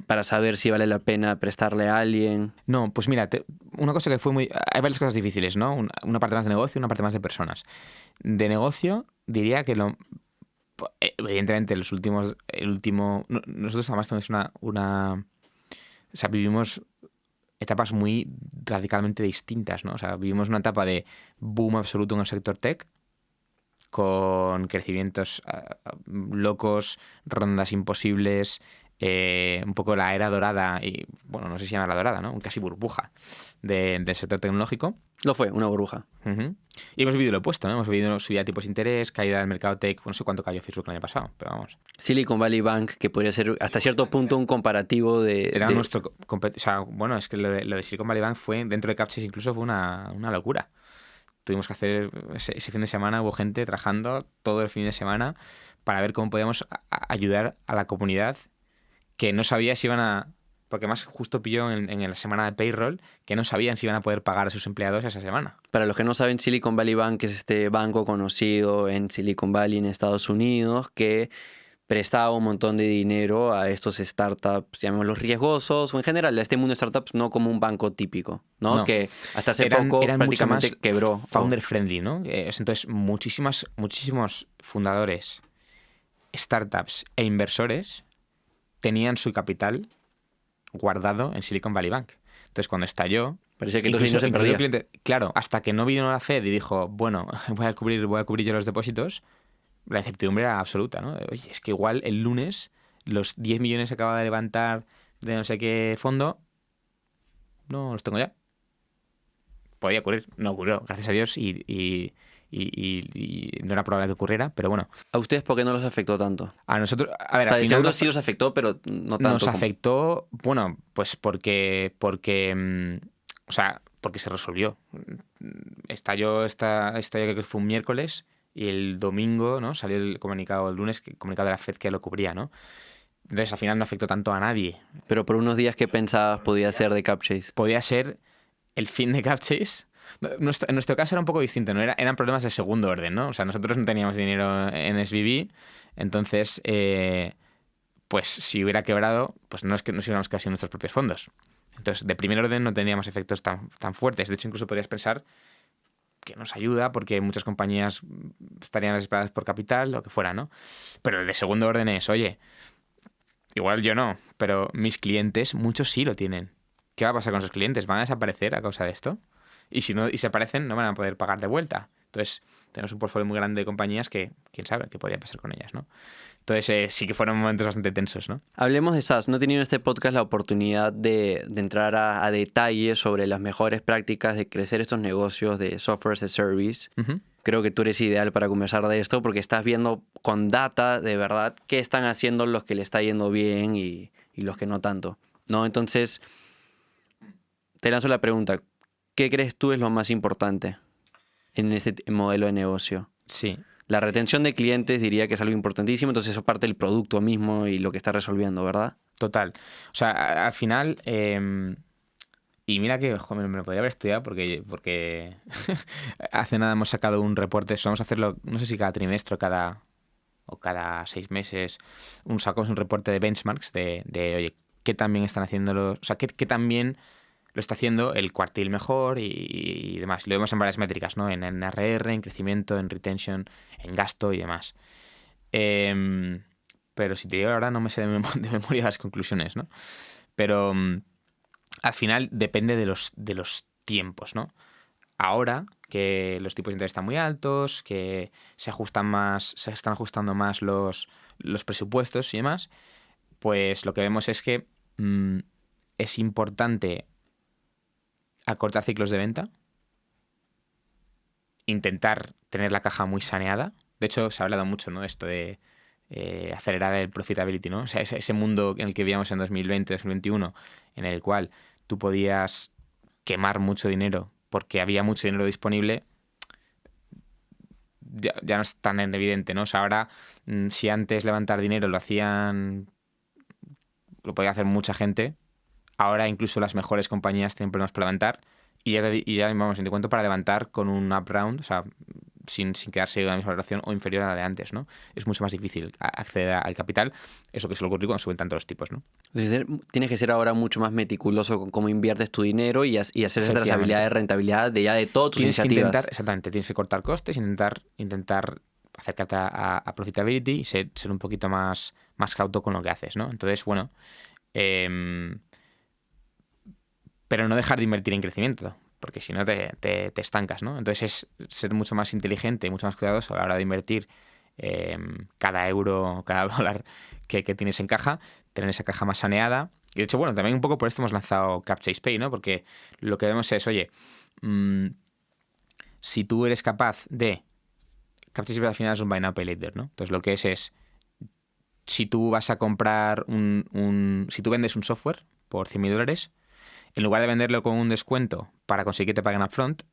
para saber si vale la pena prestarle a alguien. No, pues mira, una cosa que fue hay varias cosas difíciles, ¿no? Una parte más de negocio y una parte más de personas. De negocio, diría que evidentemente nosotros además tenemos o sea, vivimos etapas muy radicalmente distintas, ¿no? O sea, vivimos una etapa de boom absoluto en el sector tech, con crecimientos locos, rondas imposibles, un poco la era dorada, y bueno, no sé si se llama la dorada, ¿no? Casi burbuja del sector tecnológico. Lo fue, una burbuja. Uh-huh. Y hemos vivido lo opuesto, ¿no? Hemos vivido subida de tipos de interés, caída del mercado tech, no sé cuánto cayó Facebook el año pasado, pero vamos. Silicon Valley Bank, que podría ser hasta cierto punto un comparativo de... Era nuestro... O sea, bueno, es que lo de Silicon Valley Bank dentro de Capchase incluso fue una locura. Tuvimos que hacer ese fin de semana, hubo gente trabajando todo el fin de semana para ver cómo podíamos ayudar a la comunidad que no sabía si iban a... Porque más justo pilló en la semana de payroll, que no sabían si iban a poder pagar a sus empleados esa semana. Para los que no saben, Silicon Valley Bank es este banco conocido en Silicon Valley, en Estados Unidos, que prestaba un montón de dinero a estos startups, llamémoslos riesgosos, o en general a este mundo de startups no como un banco típico, ¿no? Que hasta hace poco prácticamente quebró. Founder friendly, ¿no? Entonces, muchísimos fundadores, startups e inversores tenían su capital guardado en Silicon Valley Bank. Entonces, cuando estalló... Parecía que entonces no se perdía. Cliente, claro, hasta que no vino la Fed y dijo, bueno, voy a cubrir yo los depósitos, la incertidumbre era absoluta, ¿no? Oye, es que igual el lunes los 10 millones que acaba de levantar de no sé qué fondo, no los tengo ya. Podía ocurrir, no ocurrió, gracias a Dios, y no era probable que ocurriera, pero bueno. ¿A ustedes por qué no los afectó tanto? A nosotros, a ver, o sea, al final seguro sí los afectó, pero no tanto. Nos afectó, bueno, pues porque se resolvió. Estalló creo que fue un miércoles y el domingo, ¿no? Salió el comunicado, el lunes, el comunicado de la Fed que lo cubría, ¿no? Entonces, al final no afectó tanto a nadie. Pero por unos días, ¿qué pensabas podía ser de CapChase? Podía ser el fin de CapChase. En nuestro caso era un poco distinto, ¿no? Eran problemas de segundo orden, ¿no? O sea, nosotros no teníamos dinero en SVB, entonces, pues si hubiera quebrado, pues no es que nos hubiéramos casi en nuestros propios fondos. Entonces, de primer orden no teníamos efectos tan fuertes. De hecho, incluso podrías pensar que nos ayuda porque muchas compañías estarían desesperadas por capital, lo que fuera, ¿no? Pero el de segundo orden es, oye, igual yo no, pero mis clientes, muchos sí lo tienen. ¿Qué va a pasar con esos clientes? ¿Van a desaparecer a causa de esto? Y si no, y se aparecen, no van a poder pagar de vuelta. Entonces, tenemos un portfolio muy grande de compañías que, quién sabe, qué podría pasar con ellas, ¿no? Entonces, sí que fueron momentos bastante tensos, ¿no? Hablemos de SaaS. No he tenido en este podcast la oportunidad de entrar a detalles sobre las mejores prácticas de crecer estos negocios de software as a service. Uh-huh. Creo que tú eres ideal para conversar de esto porque estás viendo con data de verdad qué están haciendo los que le está yendo bien y los que no tanto, ¿no? Entonces, te lanzo la pregunta. ¿Qué crees tú es lo más importante en este modelo de negocio? Sí. La retención de clientes diría que es algo importantísimo, entonces eso parte del producto mismo y lo que está resolviendo, ¿verdad? Total. O sea, al final... y mira que, joder, me lo podría haber estudiado porque hace nada hemos sacado un reporte. Solemos hacerlo, no sé si cada trimestre o cada 6 meses, sacamos un reporte de benchmarks de oye, qué tan bien están haciéndolo, o sea, qué tan bien lo está haciendo el cuartil mejor y demás. Lo vemos en varias métricas, ¿no? En RR, en crecimiento, en retention, en gasto y demás. Pero si te digo la verdad, no me sé de memoria las conclusiones, ¿no? Pero al final depende de los tiempos, ¿no? Ahora que los tipos de interés están muy altos, que se están ajustando más los presupuestos y demás, pues lo que vemos es que es importante acortar ciclos de venta, intentar tener la caja muy saneada. De hecho, se ha hablado mucho, ¿no? Esto de acelerar el profitability, ¿no? O sea, ese mundo en el que vivíamos en 2020, 2021, en el cual tú podías quemar mucho dinero porque había mucho dinero disponible, ya no es tan evidente, ¿no? O sea, ahora, si antes levantar dinero lo podía hacer mucha gente, ahora incluso las mejores compañías tienen problemas para levantar y ya vamos, te cuento, para levantar con un up round, o sea, sin quedarse en la misma valoración o inferior a la de antes, ¿no? Es mucho más difícil acceder al capital, eso que suele ocurrir cuando suben tanto los tipos, ¿no? Entonces, tienes que ser ahora mucho más meticuloso con cómo inviertes tu dinero y hacer esa trazabilidad de rentabilidad de todas tus iniciativas. Exactamente, tienes que cortar costes, intentar acercarte a profitability y ser un poquito más cauto con lo que haces, ¿no? Entonces, bueno, pero no dejar de invertir en crecimiento, porque si no te estancas, ¿no? Entonces es ser mucho más inteligente, mucho más cuidadoso a la hora de invertir cada euro, cada dólar que tienes en caja, tener esa caja más saneada. Y de hecho, bueno, también un poco por esto hemos lanzado CapChase Pay, ¿no? Porque lo que vemos es, oye, si tú eres capaz de... CapChase Pay al final es un Buy Now Pay Later, ¿no? Entonces lo que es si tú vas a comprar si tú vendes un software por $100.000, en lugar de venderlo con un descuento para conseguir que te paguen upfront,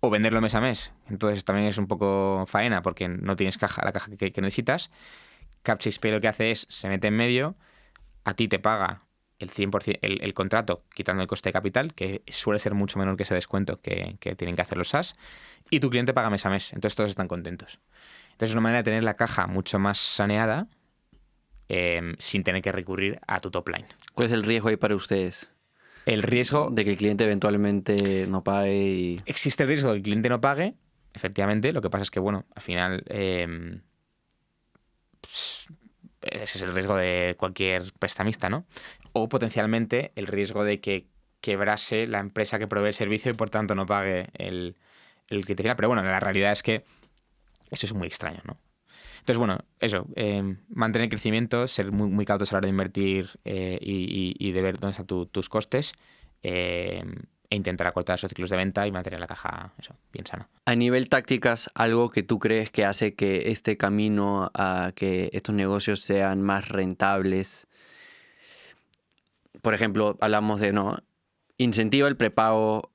o venderlo mes a mes, entonces también es un poco faena porque no tienes la caja que necesitas, CapChase Pay lo que hace es, se mete en medio, a ti te paga el 100% el contrato, quitando el coste de capital, que suele ser mucho menor que ese descuento que tienen que hacer los SaaS, y tu cliente paga mes a mes, entonces todos están contentos. Entonces es una manera de tener la caja mucho más saneada sin tener que recurrir a tu top line. ¿Cuál es el riesgo ahí para ustedes? El riesgo... de que el cliente eventualmente no pague y... Existe el riesgo de que el cliente no pague, efectivamente. Lo que pasa es que, bueno, al final pues, ese es el riesgo de cualquier prestamista, ¿no? O potencialmente el riesgo de que quebrase la empresa que provee el servicio y por tanto no pague el cliente final. Pero bueno, la realidad es que eso es muy extraño, ¿no? Entonces, bueno, eso, mantener crecimiento, ser muy, muy cautos a la hora de invertir y de ver dónde están tus costes e intentar acortar esos ciclos de venta y mantener la caja eso, bien sana. A nivel tácticas, algo que tú crees que hace que este camino a que estos negocios sean más rentables, por ejemplo, hablamos de, ¿no? Incentiva el prepago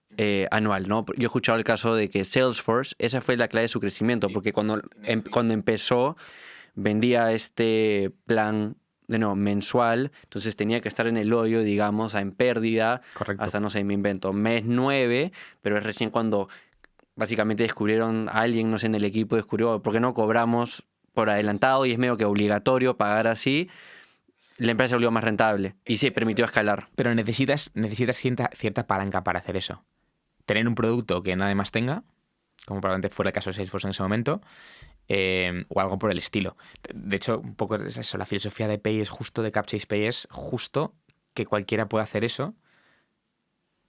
anual, ¿no? Yo he escuchado el caso de que Salesforce, esa fue la clave de su crecimiento, porque cuando empezó vendía este plan de nuevo mensual, entonces tenía que estar en el hoyo, digamos, en pérdida, Correcto. hasta, no sé, me invento, mes 9, pero es recién cuando básicamente descubrieron a alguien, no sé, en el equipo descubrió, ¿por qué no cobramos por adelantado? Y es medio que obligatorio pagar así. La empresa se volvió más rentable y se permitió escalar. Pero necesitas cierta palanca para hacer eso. Tener un producto que nadie más tenga, como probablemente fuera el caso de Salesforce en ese momento, o algo por el estilo. De hecho, un poco es eso, la filosofía de Pay es justo, de Capchase Pay es justo que cualquiera pueda hacer eso,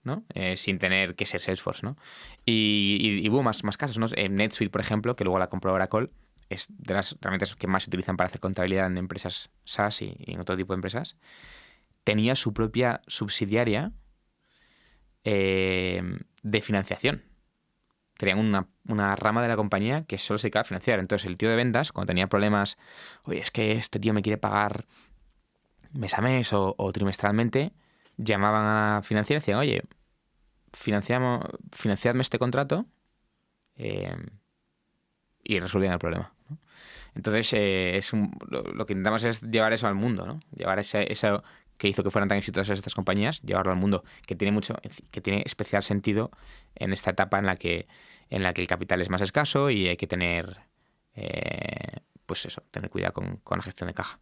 ¿no? Sin tener que ser Salesforce, ¿no? Y hubo más casos, ¿no? NetSuite, por ejemplo, que luego la compró Oracle, es de las herramientas que más se utilizan para hacer contabilidad en empresas SaaS y en otro tipo de empresas. Tenía su propia subsidiaria de financiación. Tenían una rama de la compañía que solo se dedicaba a financiar. Entonces el tío de ventas, cuando tenía problemas, oye, es que este tío me quiere pagar mes a mes o trimestralmente, llamaban a la financiera y decían, oye, financiadme este contrato y resolvían el problema, ¿no? Entonces lo que intentamos es llevar eso al mundo, ¿no? Llevar eso que hizo que fueran tan exitosas estas compañías, llevarlo al mundo, que tiene especial sentido en esta etapa en la que el capital es más escaso y hay que tener, pues eso, tener cuidado con la gestión de caja.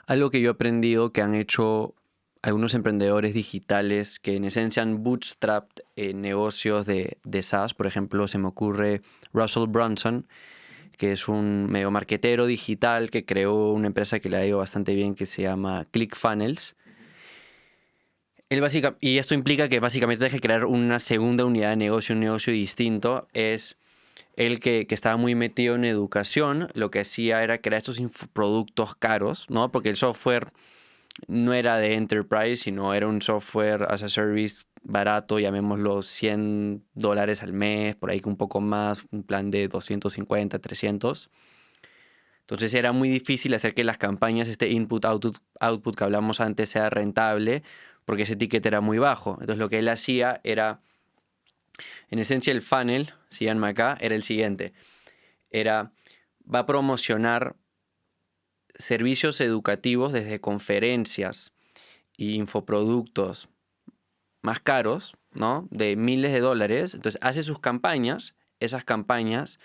Algo que yo he aprendido que han hecho algunos emprendedores digitales que en esencia han bootstrapped negocios de SaaS. Por ejemplo, se me ocurre Russell Brunson, que es un medio marketero digital que creó una empresa que le ha ido bastante bien que se llama ClickFunnels. Y esto implica que básicamente tienes que crear una segunda unidad de negocio, un negocio distinto. Es él que estaba muy metido en educación, lo que hacía era crear estos productos caros, ¿no? Porque el software no era de enterprise, sino era un software as a service barato, llamémoslo $100 al mes, por ahí que un poco más, un plan de 250, 300. Entonces era muy difícil hacer que las campañas, este input-output que hablamos antes, sea rentable, porque ese ticket era muy bajo. Entonces lo que él hacía era, en esencia el funnel, si llaman acá, era el siguiente. Va a promocionar servicios educativos desde conferencias y infoproductos más caros, ¿no? De miles de dólares. Entonces hace sus campañas, esas campañas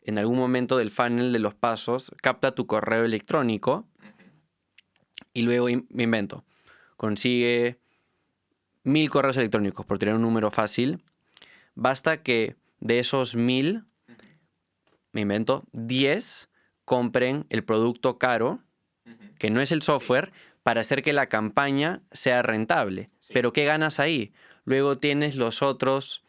en algún momento del funnel de los pasos capta tu correo electrónico y luego me invento, consigue 1000 correos electrónicos, por tener un número fácil. Basta que de esos 1000, me invento, 10 compren el producto caro, que no es el software, para hacer que la campaña sea rentable. Pero ¿qué ganas ahí? Luego tienes los otros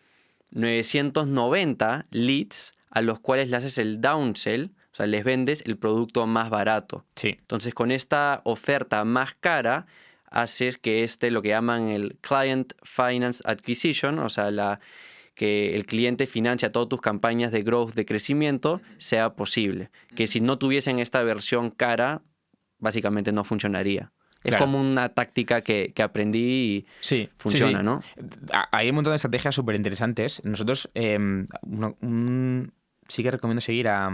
990 leads a los cuales le haces el downsell, o sea, les vendes el producto más barato. Sí. Entonces, con esta oferta más cara, haces que lo que llaman el Client Finance Acquisition, o sea, que el cliente financia todas tus campañas de growth, de crecimiento, sea posible. Que si no tuviesen esta versión cara, básicamente no funcionaría. Es Claro. como una táctica que aprendí y funciona, sí. ¿no? Hay un montón de estrategias súper interesantes. Nosotros sí que recomiendo seguir a...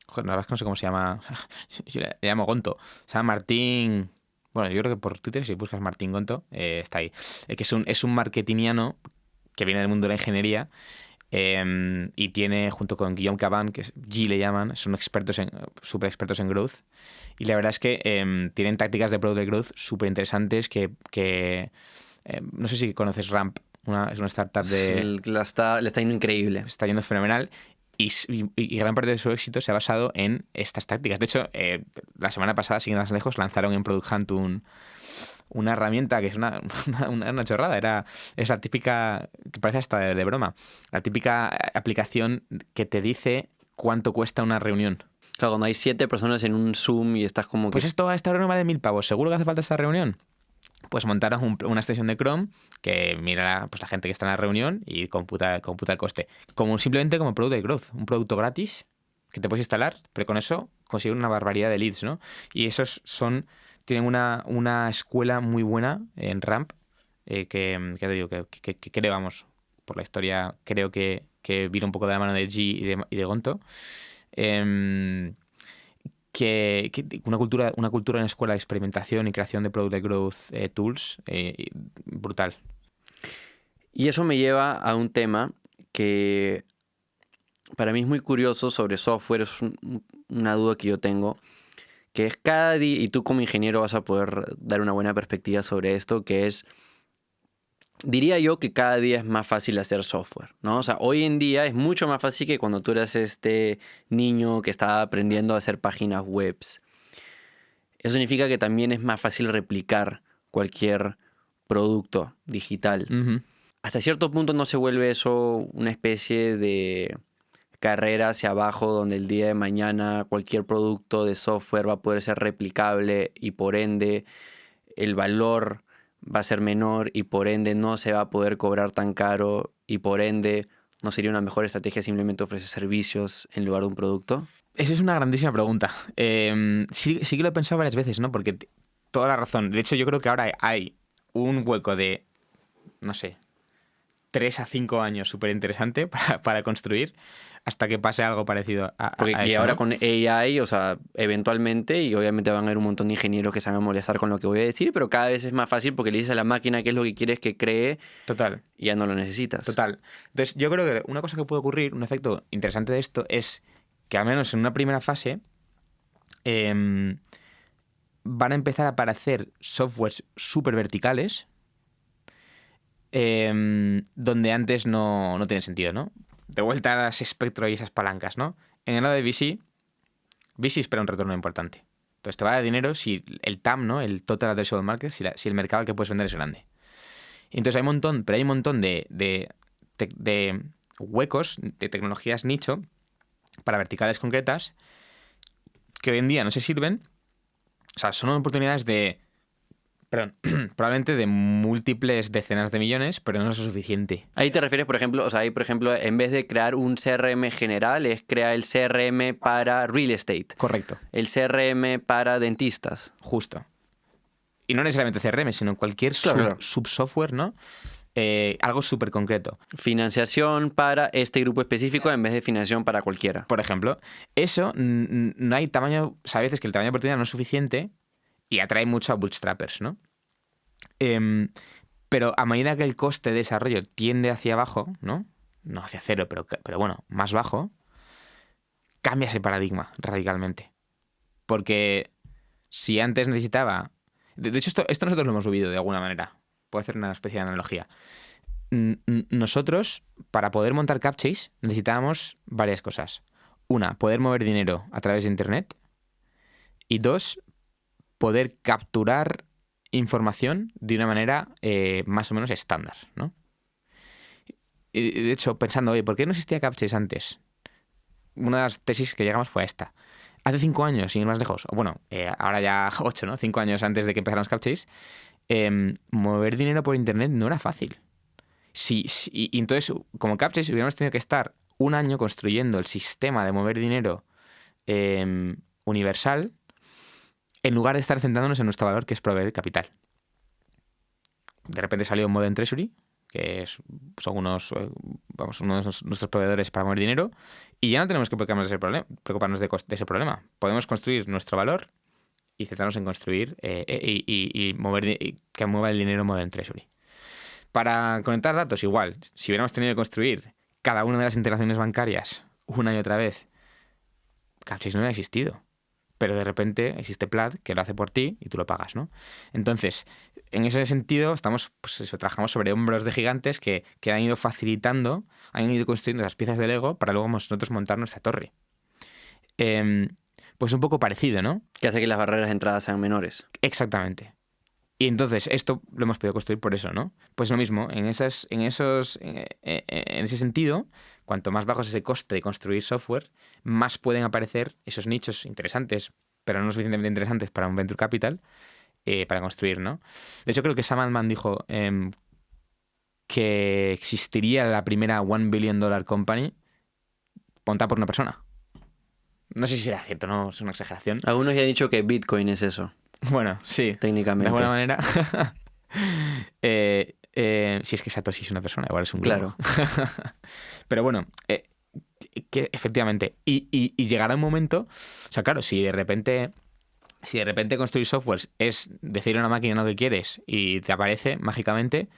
Joder, la verdad es que no sé cómo se llama. Yo le llamo Gonto. Se llama Martín... Bueno, yo creo que por Twitter, si buscas Martín Gonto, está ahí. Que es un marketingiano que viene del mundo de la ingeniería y tiene, junto con Guillaume Caban, que es G le llaman, son súper expertos en growth. Y la verdad es que tienen tácticas de product growth súper interesantes que no sé si conoces Ramp, es una startup de... Le está yendo increíble. Está yendo fenomenal. Y gran parte de su éxito se ha basado en estas tácticas. De hecho, la semana pasada, sin ir más lejos, lanzaron en Product Hunt una herramienta que es una chorrada. Es la típica, que parece hasta de broma, la típica aplicación que te dice cuánto cuesta una reunión. Claro, cuando hay 7 personas en un Zoom y estás como Pues que... esta reunión vale 1000 pavos. ¿Seguro que hace falta esta reunión? Pues montaron una extensión de Chrome que mira pues la gente que está en la reunión y computa el coste. Simplemente como Product Growth, un producto gratis que te puedes instalar, pero con eso consigues una barbaridad de leads, ¿no? Y esos tienen una escuela muy buena en Ramp que te digo, que creo, vamos, por la historia creo que vino un poco de la mano de G y de Gonto. Que una cultura en escuela de experimentación y creación de Product Growth Tools brutal. Y eso me lleva a un tema que para mí es muy curioso sobre software, es una duda que yo tengo, que es cada día, y tú como ingeniero vas a poder dar una buena perspectiva sobre esto, que es, diría yo que cada día es más fácil hacer software, ¿no? O sea, hoy en día es mucho más fácil que cuando tú eras este niño que estaba aprendiendo a hacer páginas web. Eso significa que también es más fácil replicar cualquier producto digital. Uh-huh. Hasta cierto punto no se vuelve eso una especie de carrera hacia abajo donde el día de mañana cualquier producto de software va a poder ser replicable y por ende el valor va a ser menor y por ende no se va a poder cobrar tan caro y por ende no sería una mejor estrategia simplemente ofrecer servicios en lugar de un producto? Esa es una grandísima pregunta. Sí que lo he pensado varias veces, ¿no? Porque toda la razón. De hecho, yo creo que ahora hay un hueco de, no sé, 3 a 5 años súper interesante para construir hasta que pase algo parecido a Porque eso, y ahora ¿no? con AI, o sea, eventualmente, y obviamente van a haber un montón de ingenieros que se van a molestar con lo que voy a decir, pero cada vez es más fácil porque le dices a la máquina qué es lo que quieres que cree Total. y ya no lo necesitas. Total. Entonces, yo creo que una cosa que puede ocurrir, un efecto interesante de esto, es que al menos en una primera fase van a empezar a aparecer softwares súper verticales donde antes no tiene sentido, ¿no? De vuelta a las espectro y esas palancas, ¿no? En el lado de VC espera un retorno importante. Entonces te va a dar dinero si el TAM, ¿no? El Total Addressable Market, si el mercado al que puedes vender es grande. Entonces hay un montón de huecos, de tecnologías nicho para verticales concretas que hoy en día no se sirven. O sea, son oportunidades probablemente de múltiples decenas de millones, pero no es lo suficiente. Ahí te refieres, por ejemplo, o sea, ahí, por ejemplo, en vez de crear un CRM general, es crear el CRM para real estate. Correcto. El CRM para dentistas. Justo. Y no necesariamente CRM, sino cualquier Claro. subsoftware, ¿no? Algo súper concreto. Financiación para este grupo específico en vez de financiación para cualquiera. Por ejemplo, eso no hay tamaño, o sea, a veces que el tamaño de oportunidad no es suficiente y atrae mucho a bootstrappers, ¿no? Pero a medida que el coste de desarrollo tiende hacia abajo, ¿no? No hacia cero, pero bueno, más bajo, cambia ese paradigma radicalmente. Porque si antes necesitaba... De hecho, esto nosotros lo hemos vivido de alguna manera. Puedo hacer una especie de analogía. Nosotros, para poder montar CapChase, necesitábamos varias cosas. Una, poder mover dinero a través de Internet. Y dos, poder capturar información de una manera más o menos estándar, ¿no? Y de hecho, pensando, oye, ¿por qué no existía CapChase antes? Una de las tesis que llegamos fue esta. Hace 5 años, sin ir más lejos, o bueno, ahora ya 8, ¿no? 5 años antes de que empezáramos CapChase, mover dinero por Internet no era fácil. Y entonces, como CapChase, hubiéramos tenido que estar un año construyendo el sistema de mover dinero universal en lugar de estar centrándonos en nuestro valor, que es proveer capital. De repente salió Modern Treasury, que son unos de nuestros proveedores para mover dinero, y ya no tenemos que preocuparnos de ese problema. Podemos construir nuestro valor y centrarnos en construir y que mueva el dinero Modern Treasury. Para conectar datos, igual. Si hubiéramos tenido que construir cada una de las integraciones bancarias una y otra vez, CapChase no hubiera existido. Pero de repente existe Plaid que lo hace por ti y tú lo pagas, ¿no? Entonces, en ese sentido, trabajamos sobre hombros de gigantes que han ido facilitando, han ido construyendo las piezas de Lego para luego nosotros montar nuestra torre. Pues un poco parecido, ¿no? Que hace que las barreras de entrada sean menores. Exactamente. Y entonces, esto lo hemos podido construir por eso, ¿no? Pues lo mismo, en ese sentido, cuanto más bajo es ese coste de construir software, más pueden aparecer esos nichos interesantes, pero no suficientemente interesantes para un venture capital, para construir, ¿no? De hecho, creo que Sam Altman dijo que existiría la primera $1 billion company montada por una persona. No sé si será cierto, no es una exageración. Algunos ya han dicho que Bitcoin es eso. Bueno, sí. Técnicamente. De alguna manera. Si es que Satoshi es una persona, igual es un grupo. Claro. Pero bueno, que efectivamente. Y llegará un momento, o sea, claro, si de repente construir software es decir a una máquina lo que quieres y te aparece mágicamente,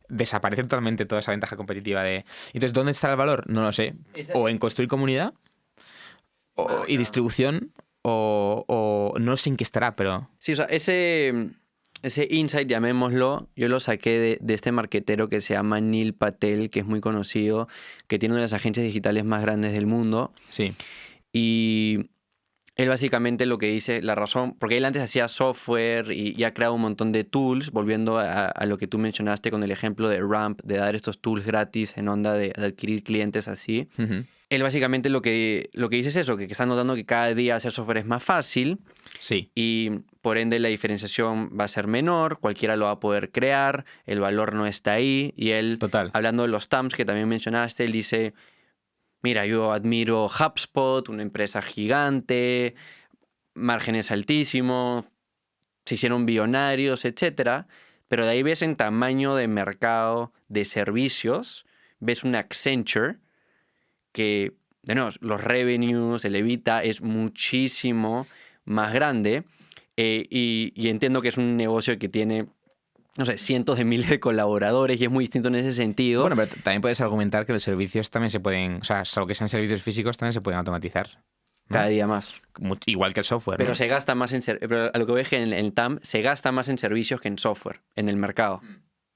desaparece totalmente toda esa ventaja competitiva de... Entonces, ¿dónde está el valor? No lo sé. O en construir comunidad y distribución, o no sé en qué estará, pero... Sí, o sea, ese insight, llamémoslo, yo lo saqué de este marquetero que se llama Neil Patel, que es muy conocido, que tiene una de las agencias digitales más grandes del mundo. Sí. Y él básicamente lo que dice, la razón, porque él antes hacía software y ha creado un montón de tools, volviendo a lo que tú mencionaste con el ejemplo de Ramp, de dar estos tools gratis en onda de adquirir clientes así. Uh-huh. Él básicamente lo que dice es eso, que está notando que cada día hacer software es más fácil. Sí. Y por ende la diferenciación va a ser menor, cualquiera lo va a poder crear, el valor no está ahí. Y él, Total. hablando de los TAMs que también mencionaste, él dice, mira, yo admiro HubSpot, una empresa gigante, márgenes altísimos, se hicieron billonarios, etcétera. Pero de ahí ves en tamaño de mercado de servicios, ves una Accenture que, de nuevo, los revenues, el EBITDA es muchísimo más grande y entiendo que es un negocio que tiene, no sé, cientos de miles de colaboradores y es muy distinto en ese sentido. Bueno, pero también puedes argumentar que los servicios también se pueden, o sea, salvo que sean servicios físicos, también se pueden automatizar, ¿no? Cada día más. Igual que el software, Pero ¿no? se gasta más pero a lo que veo es que en el TAM se gasta más en servicios que en software, en el mercado,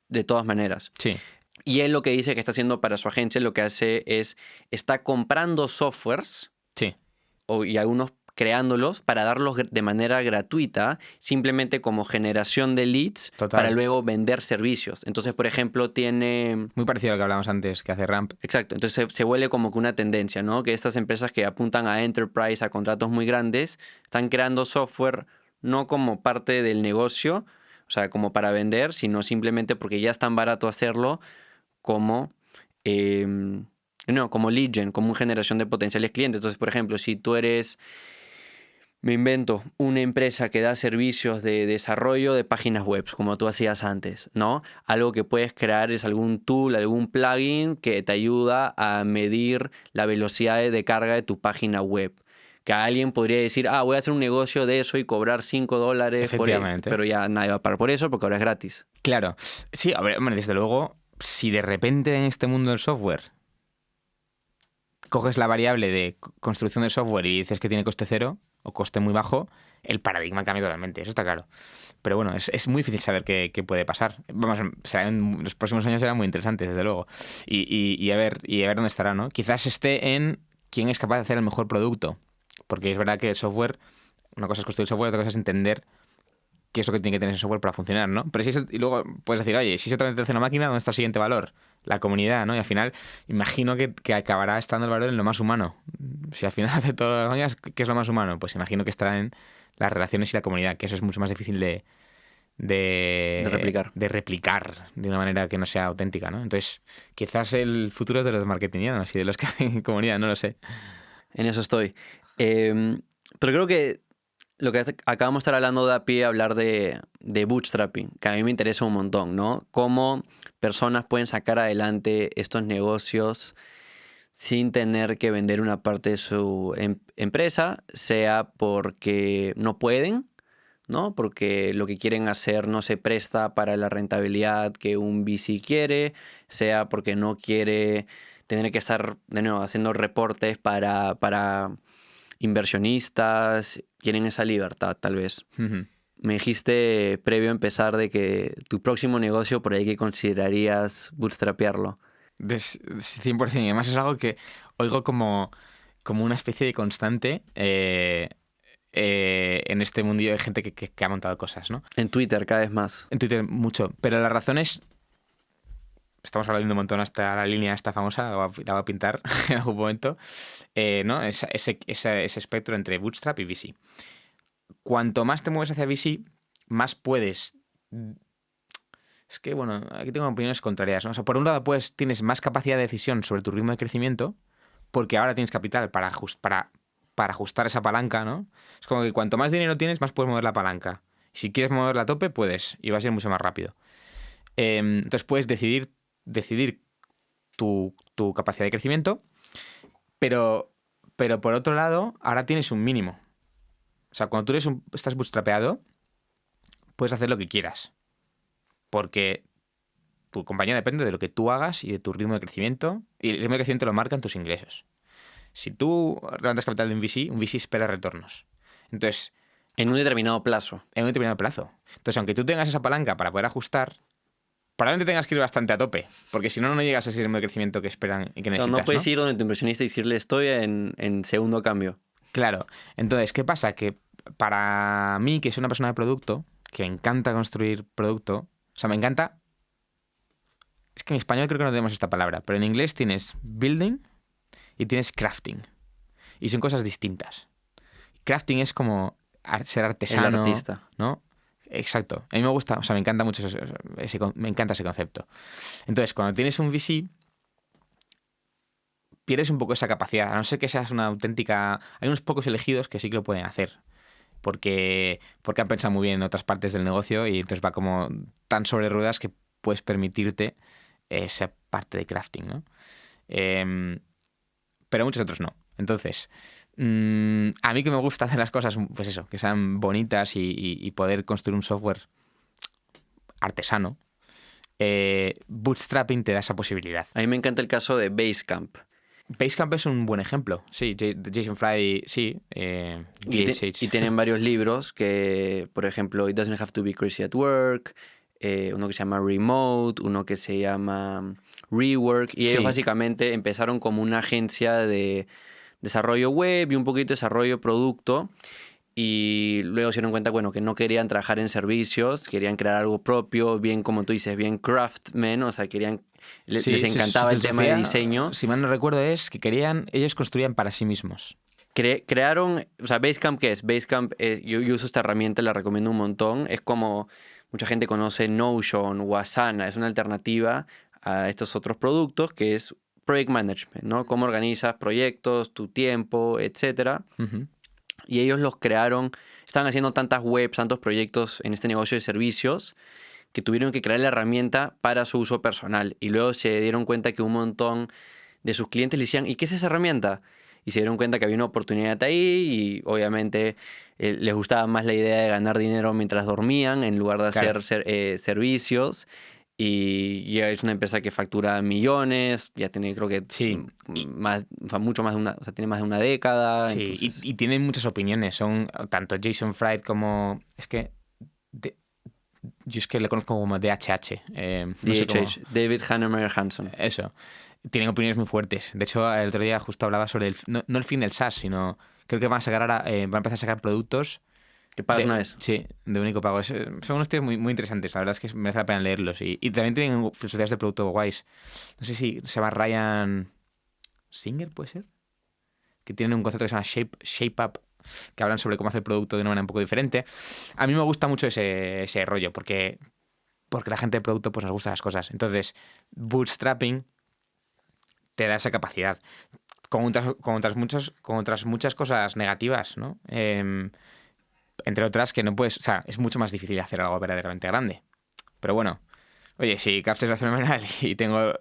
de todas maneras. Sí. Y él lo que dice que está haciendo para su agencia, lo que hace es, está comprando softwares Sí. y algunos creándolos para darlos de manera gratuita, simplemente como generación de leads. Total. Para luego vender servicios. Entonces, por ejemplo, tiene... Muy parecido a lo que hablábamos antes, que hace Ramp. Exacto, entonces se vuelve como que una tendencia, ¿no? Que estas empresas que apuntan a enterprise, a contratos muy grandes, están creando software no como parte del negocio, o sea, como para vender, sino simplemente porque ya es tan barato hacerlo como... como lead gen, como una generación de potenciales clientes. Entonces, por ejemplo, si tú eres... Me invento una empresa que da servicios de desarrollo de páginas web, como tú hacías antes, ¿no? Algo que puedes crear es algún tool, algún plugin que te ayuda a medir la velocidad de carga de tu página web. Que alguien podría decir, voy a hacer un negocio de eso y cobrar $5 Efectivamente. pero ya nadie va a pagar por eso porque ahora es gratis. Claro. Sí, a ver, hombre, desde luego, si de repente en este mundo del software coges la variable de construcción de software y dices que tiene coste cero o coste muy bajo, el paradigma cambia totalmente, eso está claro. Pero bueno, es muy difícil saber qué puede pasar. Vamos, los próximos años serán muy interesantes, desde luego. Y a ver dónde estará, ¿no? Quizás esté en quién es capaz de hacer el mejor producto. Porque es verdad que el software, una cosa es construir software, otra cosa es entender qué es lo que tiene que tener ese software para funcionar, ¿no? Pero y luego puedes decir, oye, si eso también te hace una máquina, ¿dónde está el siguiente valor? La comunidad, ¿no? Y al final, imagino que acabará estando el valor en lo más humano. Si al final hace todas las máquinas, ¿qué es lo más humano? Pues imagino que estará en las relaciones y la comunidad, que eso es mucho más difícil de replicar de una manera que no sea auténtica, ¿no? Entonces, quizás el futuro es de los marketingianos y de los que hacen comunidad, no lo sé. En eso estoy. Pero creo que lo que acabamos de estar hablando da pie a hablar de bootstrapping, que a mí me interesa un montón, ¿no? Cómo personas pueden sacar adelante estos negocios sin tener que vender una parte de su empresa, sea porque no pueden, ¿no? Porque lo que quieren hacer no se presta para la rentabilidad que un VC quiere, sea porque no quiere tener que estar, de nuevo, haciendo reportes para inversionistas, quieren esa libertad, tal vez. Uh-huh. Me dijiste previo a empezar de que tu próximo negocio por ahí que considerarías bootstrapearlo. 100%. Y además es algo que oigo como una especie de constante en este mundillo de gente que ha montado cosas, ¿no? En Twitter cada vez más. En Twitter mucho. Pero la razón es... Estamos hablando un montón hasta la línea esta famosa, la voy a pintar en algún momento, ¿no? Ese espectro entre Bootstrap y VC. Cuanto más te mueves hacia VC, más puedes... Es que, bueno, aquí tengo opiniones contrarias, ¿no? O sea, por un lado, tienes más capacidad de decisión sobre tu ritmo de crecimiento, porque ahora tienes capital para ajustar esa palanca, ¿no? Es como que cuanto más dinero tienes, más puedes mover la palanca. Si quieres moverla a tope, puedes, y va a ser mucho más rápido. Entonces puedes decidir tu capacidad de crecimiento, pero por otro lado, ahora tienes un mínimo. O sea, cuando tú estás bootstrapeado, puedes hacer lo que quieras. Porque tu compañía depende de lo que tú hagas y de tu ritmo de crecimiento. Y el ritmo de crecimiento lo marcan tus ingresos. Si tú levantas capital de un VC espera retornos. Entonces, En un determinado plazo. en un determinado plazo. Entonces, aunque tú tengas esa palanca para poder ajustar, probablemente tengas que ir bastante a tope. Porque si no, no llegas a ese ritmo de crecimiento que esperan y que No, necesitas. no puedes ir donde tu inversionista y decirle estoy en segundo cambio. Claro. Entonces, ¿qué pasa? Que para mí, que soy una persona de producto, que me encanta construir producto, o sea, me encanta... Es que en español creo que no tenemos esta palabra, pero en inglés tienes building y tienes crafting. Y son cosas distintas. Crafting es como ser artesano, El artista. ¿no? Exacto. A mí me gusta, o sea, me encanta mucho me encanta ese concepto. Entonces, cuando tienes un VC, pierdes un poco esa capacidad, a no ser que seas una auténtica... Hay unos pocos elegidos que sí que lo pueden hacer, porque han pensado muy bien en otras partes del negocio y entonces va como tan sobre ruedas que puedes permitirte esa parte de crafting, ¿no? Pero muchos otros no. Entonces, a mí que me gusta hacer las cosas, pues eso, que sean bonitas y poder construir un software artesano, bootstrapping te da esa posibilidad. A mí me encanta el caso de Basecamp. Basecamp es un buen ejemplo. Sí, Jason Fry, sí. Y tienen varios libros que, por ejemplo, It Doesn't Have to Be Crazy at Work, uno que se llama Remote, uno que se llama Rework, y ellos Sí. básicamente empezaron como una agencia de desarrollo web y un poquito de desarrollo producto, y luego se dieron cuenta, bueno, que no querían trabajar en servicios, querían crear algo propio, bien como tú dices, bien craftsman, o sea, Sí, les encantaba el tema de filosofía, diseño. Si mal no recuerdo, es que ellos construían para sí mismos. Crearon, o sea, Basecamp, ¿qué es? Basecamp, yo uso esta herramienta, la recomiendo un montón. Es como mucha gente conoce Notion o Asana, es una alternativa a estos otros productos que es Project Management, ¿no? Cómo organizas proyectos, tu tiempo, etcétera. Ujú. Y ellos los crearon, estaban haciendo tantas webs, tantos proyectos en este negocio de servicios que tuvieron que crear la herramienta para su uso personal. Y luego se dieron cuenta que un montón de sus clientes le decían, ¿y qué es esa herramienta? Y se dieron cuenta que había una oportunidad ahí y obviamente les gustaba más la idea de ganar dinero mientras dormían en lugar de Claro. hacer servicios. Y ya es una empresa que factura millones, ya tiene creo que Sí. más, o sea, mucho más de una, o sea, tiene más de una década. Sí, Entonces, y tienen muchas opiniones. Son tanto Jason Fried como... Es que... yo es que le conozco como DHH. No sé cómo... DHH, David Hannemer Hanson. Eso. Tienen opiniones muy fuertes. De hecho, el otro día justo hablaba sobre no el fin del SaaS, sino... Creo que van a sacar ahora... va a empezar a sacar productos... ¿Qué pagas de- una vez? Sí, de único pago. Son unos tíos muy, muy interesantes. La verdad es que merece la pena leerlos. Y también tienen filosofías de producto guays. No sé si se llama Ryan Singer, ¿puede ser? Que tienen un concepto que se llama Shape Up, que hablan sobre cómo hacer producto de una manera un poco diferente. A mí me gusta mucho ese rollo, porque la gente de producto pues nos gusta las cosas. Entonces, bootstrapping te da esa capacidad. Con otras muchas cosas negativas, ¿no? Entre otras que no puedes... O sea, es mucho más difícil hacer algo verdaderamente grande. Pero bueno, oye, si Captcha es fenomenal y tengo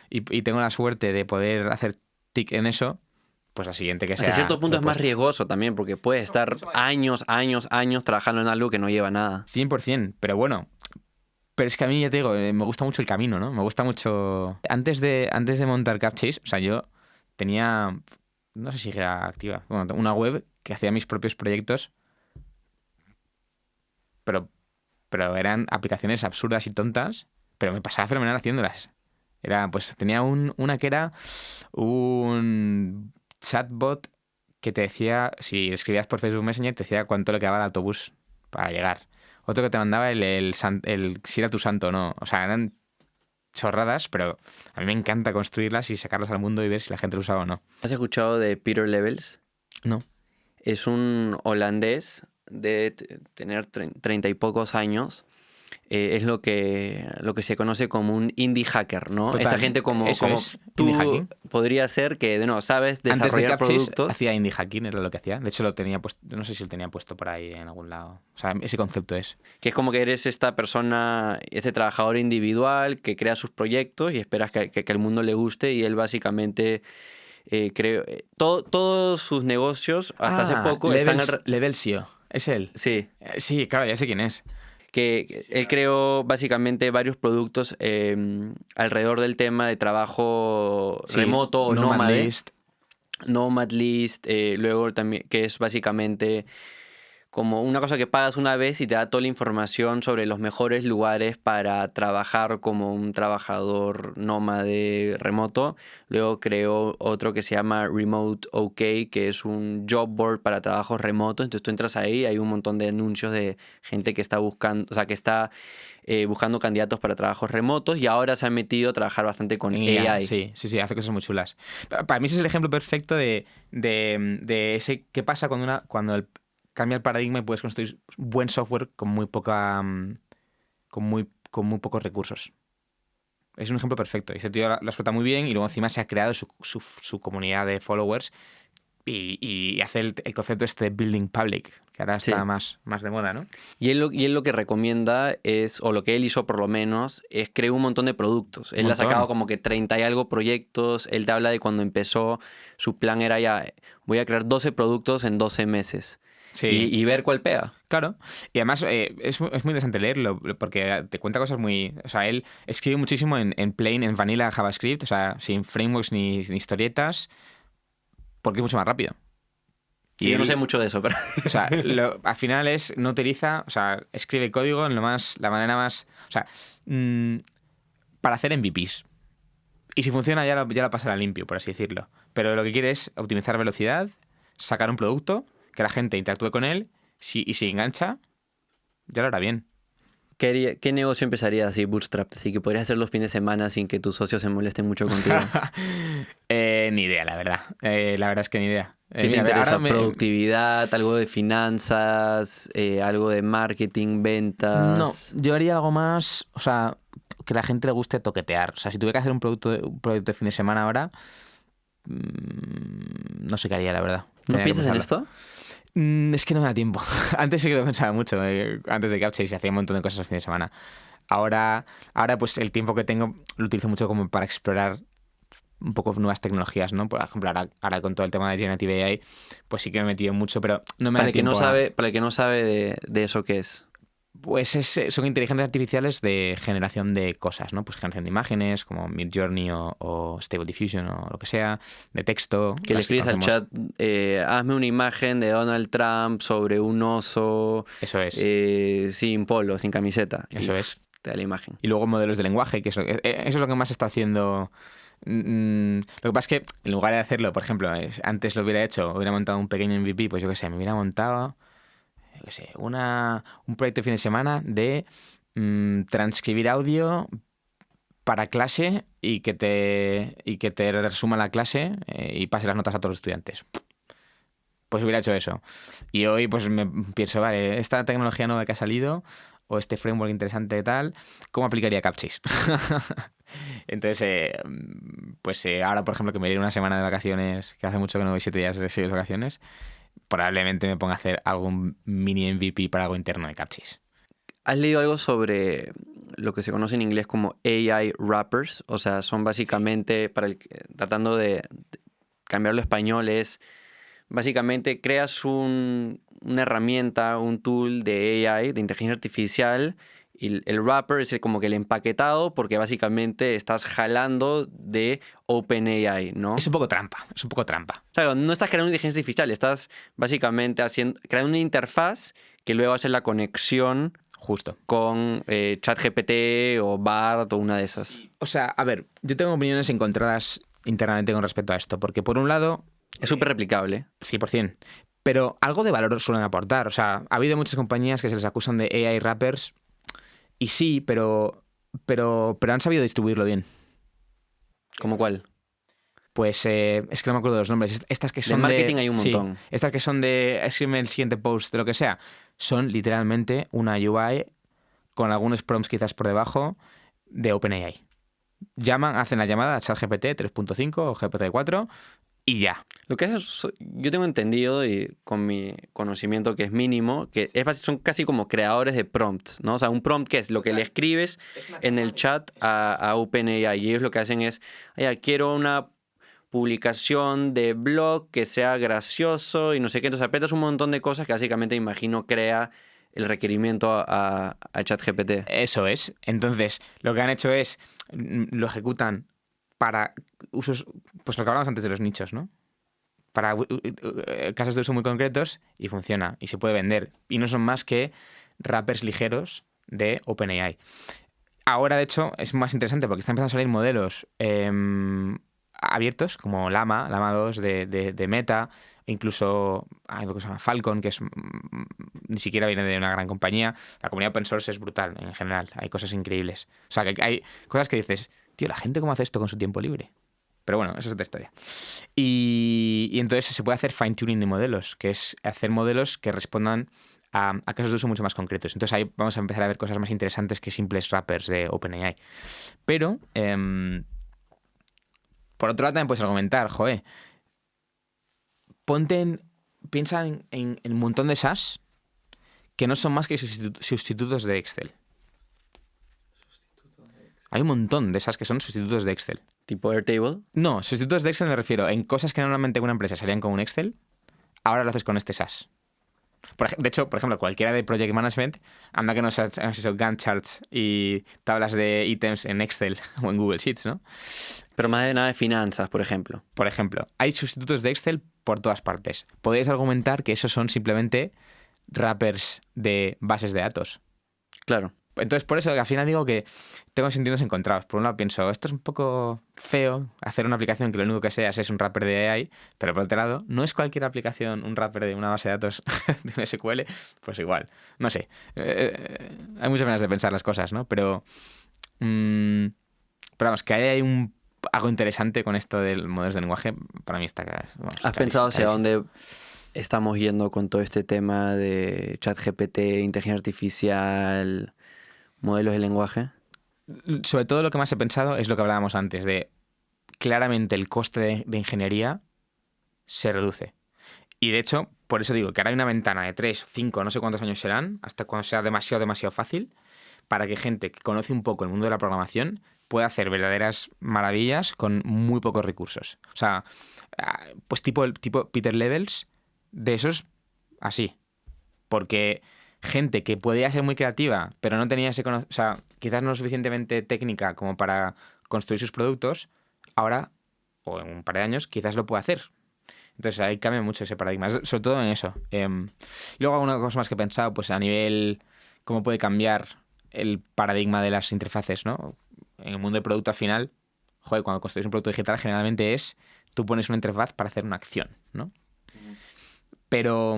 la suerte de poder hacer tic en eso, pues la siguiente que sea... Hasta cierto punto es más propuesta. riesgoso también, porque puedes estar años trabajando en algo que no lleva nada. 100%, pero bueno. Pero es que a mí, ya te digo, me gusta mucho el camino, ¿no? Me gusta mucho... Antes de montar Capchase, o sea, yo tenía... No sé si era activa. Bueno, una web que hacía mis propios proyectos, pero eran aplicaciones absurdas y tontas, pero me pasaba fenomenal haciéndolas. Pues tenía una que era un chatbot que te decía, si escribías por Facebook Messenger, te decía cuánto le quedaba al autobús para llegar. Otro que te mandaba el si era tu santo o no. O sea, eran chorradas, pero a mí me encanta construirlas y sacarlas al mundo y ver si la gente lo usaba o no. ¿Has escuchado de Peter Levels? No. Es un holandés de tener 30 y pocos años es lo que se conoce como un indie hacker, ¿no? Total, Esta gente como tú indie hacking. podría ser que, no, sabes Antes de desarrollar Captchase productos. hacía indie hacking, era lo que hacía. De hecho, lo tenía puesto, no sé si lo tenía puesto por ahí en algún lado. O sea, ese concepto es. Que es como que eres esta persona, este trabajador individual que crea sus proyectos y esperas que al mundo le guste y él básicamente, todos sus negocios hasta hace poco están... Levelcio, es él. Sí, Sí, claro, ya sé quién es. que él creó básicamente varios productos alrededor del tema de trabajo Sí, remoto o Nomad nómade. List. Nomad List, luego también, que es básicamente como una cosa que pagas una vez y te da toda la información sobre los mejores lugares para trabajar como un trabajador nómade remoto. Luego creó otro que se llama Remote OK, que es un job board para trabajos remotos. Entonces tú entras ahí, hay un montón de anuncios de gente que está buscando, o sea, que está buscando candidatos para trabajos remotos y ahora se ha metido a trabajar bastante con En IA, AI. sí, hace cosas muy chulas. Para mí ese es el ejemplo perfecto de ese qué pasa cuando cambia el paradigma y puedes construir buen software con muy poca con muy pocos recursos. Es un ejemplo perfecto. Y ese tío lo explota muy bien y luego encima se ha creado su comunidad de followers y hace el concepto este de building public, que ahora está Sí. más de moda, ¿no? Y él lo que recomienda es, o lo que él hizo por lo menos, es crear un montón de productos. Él ha Montón. sacado como que 30 y algo proyectos. Él te habla de cuando empezó, su plan era ya, voy a crear 12 productos en 12 meses. Sí. Y ver cuál pega. Claro, y además es muy interesante leerlo porque te cuenta cosas muy... O sea, él escribe muchísimo en plain, en vanilla JavaScript, o sea, sin frameworks ni historietas, porque es mucho más rápido. Y yo no sé mucho de eso, pero... O sea, al final no utiliza, o sea, escribe código en la manera más... O sea, para hacer MVPs. Y si funciona ya lo pasará limpio, por así decirlo. Pero lo que quiere es optimizar velocidad, sacar un producto, que la gente interactúe con él, y si engancha, ya lo hará bien. ¿Qué negocio empezarías así, bootstrap? Así que podrías hacer los fines de semana sin que tus socios se molesten mucho contigo. Ni idea, la verdad. La verdad es que ni idea. ¿Qué te Mira, interesa? ahora ¿Productividad? ¿Algo de finanzas? ¿Algo de marketing? ¿Ventas? No, yo haría algo más, o sea, que a la gente le guste toquetear. O sea, si tuviera que hacer un proyecto de fin de semana ahora, no sé qué haría, la verdad. ¿No Tenía que piensas en pensarlo. esto? Es que no me da tiempo. Antes sí que lo pensaba mucho. Antes de Captcha y se hacía un montón de cosas el fin de semana. Ahora, pues el tiempo que tengo lo utilizo mucho como para explorar un poco nuevas tecnologías, ¿no? Por ejemplo, ahora con todo el tema de Generative AI, pues sí que me he metido mucho, pero no me Para da el que tiempo no sabe, para el que no sabe de eso, ¿qué es? Pues son inteligencias artificiales de generación de cosas, ¿no? Pues generación de imágenes, como Midjourney o Stable Diffusion o lo que sea, de texto. Que le las escribes al conocemos. chat, hazme una imagen de Donald Trump sobre un oso Eso es, sin polo, sin camiseta. eso Y es. te da la imagen. Y luego modelos de lenguaje, que eso es lo que más está haciendo. Lo que pasa es que en lugar de hacerlo, por ejemplo, antes lo hubiera montado un pequeño MVP, pues yo qué sé, me hubiera montado, yo qué sé, un proyecto de fin de semana de transcribir audio para clase y que te resuma la clase y pase las notas a todos los estudiantes. Pues hubiera hecho eso. Y hoy pues me pienso, vale, esta tecnología nueva que ha salido o este framework interesante y tal, ¿cómo aplicaría Captchase? Entonces, ahora, por ejemplo, que me iré una semana de vacaciones, que hace mucho que no voy 7 días de 6 vacaciones, probablemente me ponga a hacer algún mini MVP para algo interno de Captchase. ¿Has leído algo sobre lo que se conoce en inglés como AI wrappers? O sea, son básicamente, tratando de cambiarlo a español, es básicamente creas una herramienta, un tool de AI, de inteligencia artificial, y el wrapper es como que el empaquetado, porque básicamente estás jalando de OpenAI, ¿no? Es un poco trampa. O sea, no estás creando una inteligencia artificial, estás básicamente creando una interfaz que luego hace la conexión Justo. con ChatGPT o Bard o una de esas. O sea, a ver, yo tengo opiniones encontradas internamente con respecto a esto, porque por un lado, Es súper replicable. 100%, pero algo de valor suelen aportar. O sea, ha habido muchas compañías que se les acusan de AI wrappers, y sí, pero han sabido distribuirlo bien. ¿Cómo cuál? Pues es que no me acuerdo de los nombres. Estas que son marketing hay un sí, montón. estas que son de escribe el siguiente post de lo que sea, son literalmente una UI con algunos prompts quizás por debajo, de OpenAI. Hacen la llamada a ChatGPT 3.5 o GPT-4 y ya. Lo que yo tengo entendido, y con mi conocimiento que es mínimo, que son casi como creadores de prompts, ¿no? O sea, un prompt que es lo que le escribes en el chat a OpenAI, y ellos lo que hacen es, quiero una publicación de blog que sea gracioso y no sé qué, entonces apretas un montón de cosas que básicamente, imagino, crea el requerimiento a ChatGPT. Eso es. Entonces, lo que han hecho es, lo ejecutan para usos, pues lo que hablábamos antes de los nichos, ¿no? Para casos de uso muy concretos y funciona y se puede vender. Y no son más que wrappers ligeros de OpenAI. Ahora, de hecho, es más interesante porque están empezando a salir modelos abiertos, como Llama 2 de Meta, incluso hay algo que se llama Falcon, que ni siquiera viene de una gran compañía. La comunidad open source es brutal en general, hay cosas increíbles. O sea, que hay cosas que dices, tío, ¿la gente cómo hace esto con su tiempo libre? Pero bueno, eso es otra historia. Y entonces se puede hacer fine-tuning de modelos, que es hacer modelos que respondan a casos de uso mucho más concretos. Entonces ahí vamos a empezar a ver cosas más interesantes que simples wrappers de OpenAI. Pero, por otro lado, también puedes argumentar, piensa en un montón de SaaS que no son más que sustitutos de Excel. Hay un montón de SaaS que son sustitutos de Excel. ¿Tipo Airtable? No, sustitutos de Excel me refiero en cosas que normalmente una empresa salían con un Excel, ahora lo haces con este SaaS. De hecho, por ejemplo, cualquiera de Project Management, anda que no has hecho Gantt charts y tablas de ítems en Excel o en Google Sheets, ¿no? Pero más de nada de finanzas, por ejemplo. Por ejemplo, hay sustitutos de Excel por todas partes. Podéis argumentar que esos son simplemente wrappers de bases de datos. Claro. Entonces, por eso al final digo que tengo sentimientos encontrados. Por un lado pienso, esto es un poco feo, hacer una aplicación que lo único que seas es un wrapper de AI, pero por otro lado, no es cualquier aplicación un wrapper de una base de datos de un SQL, pues igual. No sé. Hay muchas maneras de pensar las cosas, ¿no? Pero vamos, que hay algo interesante con esto del modelos de lenguaje, para mí está ¿Has pensado hacia dónde estamos yendo con todo este tema de ChatGPT, inteligencia artificial, modelos de lenguaje? Sobre todo lo que más he pensado es lo que hablábamos antes, de claramente el coste de ingeniería se reduce. Y de hecho, por eso digo que ahora hay una ventana de 3, 5, no sé cuántos años serán, hasta cuando sea demasiado fácil, para que gente que conoce un poco el mundo de la programación pueda hacer verdaderas maravillas con muy pocos recursos. O sea, pues tipo Peter Levels, de esos, así. Porque gente que podía ser muy creativa, pero no tenía ese conocimiento, o sea, quizás no lo suficientemente técnica como para construir sus productos, ahora, o en un par de años, quizás lo pueda hacer. Entonces ahí cambia mucho ese paradigma, sobre todo en eso. Y luego alguna cosa más que he pensado, pues a nivel cómo puede cambiar el paradigma de las interfaces, ¿no? En el mundo del producto al final, cuando construyes un producto digital generalmente tú pones una interfaz para hacer una acción, ¿no? Pero,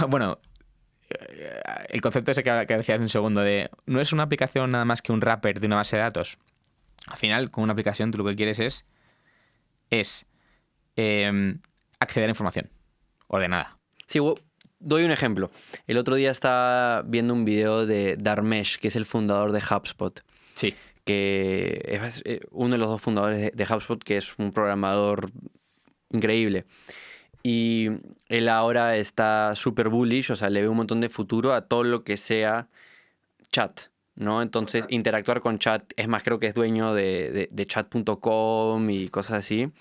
bueno, el concepto ese que decía hace un segundo de no es una aplicación nada más que un wrapper de una base de datos. Al final, con una aplicación tú lo que quieres es acceder a información ordenada. Sí, doy un ejemplo. El otro día estaba viendo un video de Dharmesh, que es el fundador de HubSpot. Sí. Que es uno de los 2 fundadores de HubSpot, que es un programador increíble. Y él ahora está súper bullish, o sea, le ve un montón de futuro a todo lo que sea chat, ¿no? Entonces, interactuar con chat, es más, creo que es dueño de chat.com y cosas así.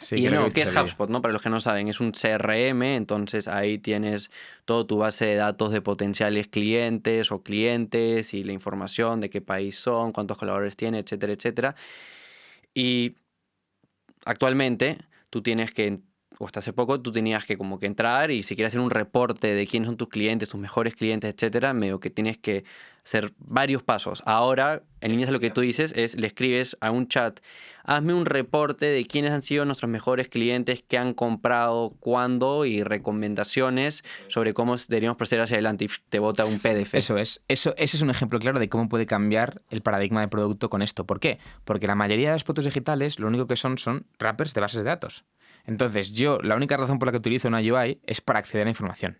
Sí, y no, ¿qué es HubSpot, no? Para los que no saben, es un CRM, entonces ahí tienes toda tu base de datos de potenciales clientes o clientes y la información de qué país son, cuántos colaboradores tiene, etcétera, etcétera. Y actualmente tú tienes que, o hasta hace poco, tú tenías que como que entrar y si quieres hacer un reporte de quiénes son tus clientes, tus mejores clientes, etcétera, medio que tienes que hacer varios pasos. Ahora, en líneas de lo que tú dices, le escribes a un chat, hazme un reporte de quiénes han sido nuestros mejores clientes, qué han comprado, cuándo y recomendaciones sobre cómo deberíamos proceder hacia adelante y te bota un PDF. Ese es un ejemplo claro de cómo puede cambiar el paradigma de producto con esto. ¿Por qué? Porque la mayoría de los productos digitales lo único que son wrappers de bases de datos. Entonces la única razón por la que utilizo una UI es para acceder a información.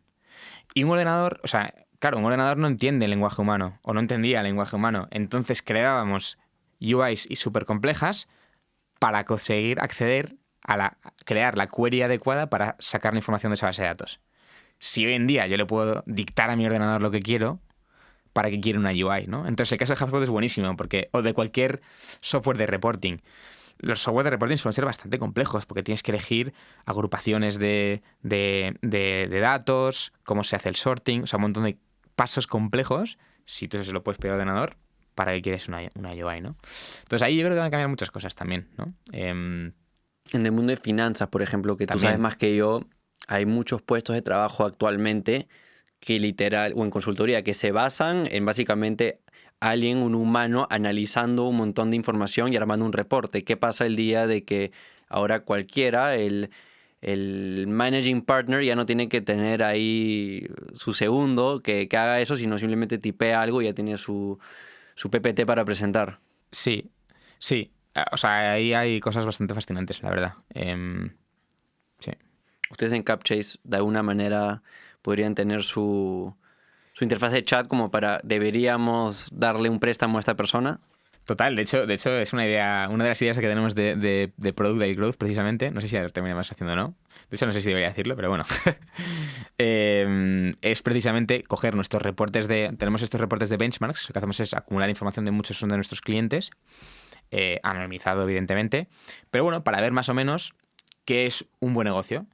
Y un ordenador, o sea, claro, un ordenador no entiende el lenguaje humano o no entendía el lenguaje humano. Entonces creábamos UIs y súper complejas para conseguir acceder crear la query adecuada para sacar la información de esa base de datos. Si hoy en día yo le puedo dictar a mi ordenador lo que quiero, ¿para qué quiero una UI, ¿no? Entonces el caso de HubSpot es buenísimo, o de cualquier software de reporting. Los software de reporting suelen ser bastante complejos porque tienes que elegir agrupaciones de datos, cómo se hace el sorting, o sea, un montón de pasos complejos. Si tú eso se lo puedes pedir al ordenador, ¿para qué quieres una UI, ¿no? Entonces ahí yo creo que van a cambiar muchas cosas también, ¿no? En el mundo de finanzas, por ejemplo, que también. tú sabes más que yo, hay muchos puestos de trabajo actualmente que literal, o en consultoría, que se basan en básicamente un humano, analizando un montón de información y armando un reporte. ¿Qué pasa el día de que ahora cualquiera, el managing partner ya no tiene que tener ahí su segundo que haga eso, sino simplemente tipea algo y ya tiene su PPT para presentar? Sí. O sea, ahí hay cosas bastante fascinantes, la verdad. Sí. Ustedes en Capchase, de alguna manera, podrían tener su interfaz de chat como deberíamos darle un préstamo a esta persona. Total, de hecho es una idea, una de las ideas que tenemos de Product Growth, precisamente. No sé si terminamos haciendo o no. De hecho, no sé si debería decirlo, pero bueno. Es precisamente coger nuestros reportes tenemos estos reportes de benchmarks. Lo que hacemos es acumular información de muchos de nuestros clientes, anonimizado, evidentemente. Pero bueno, para ver más o menos qué es un buen negocio.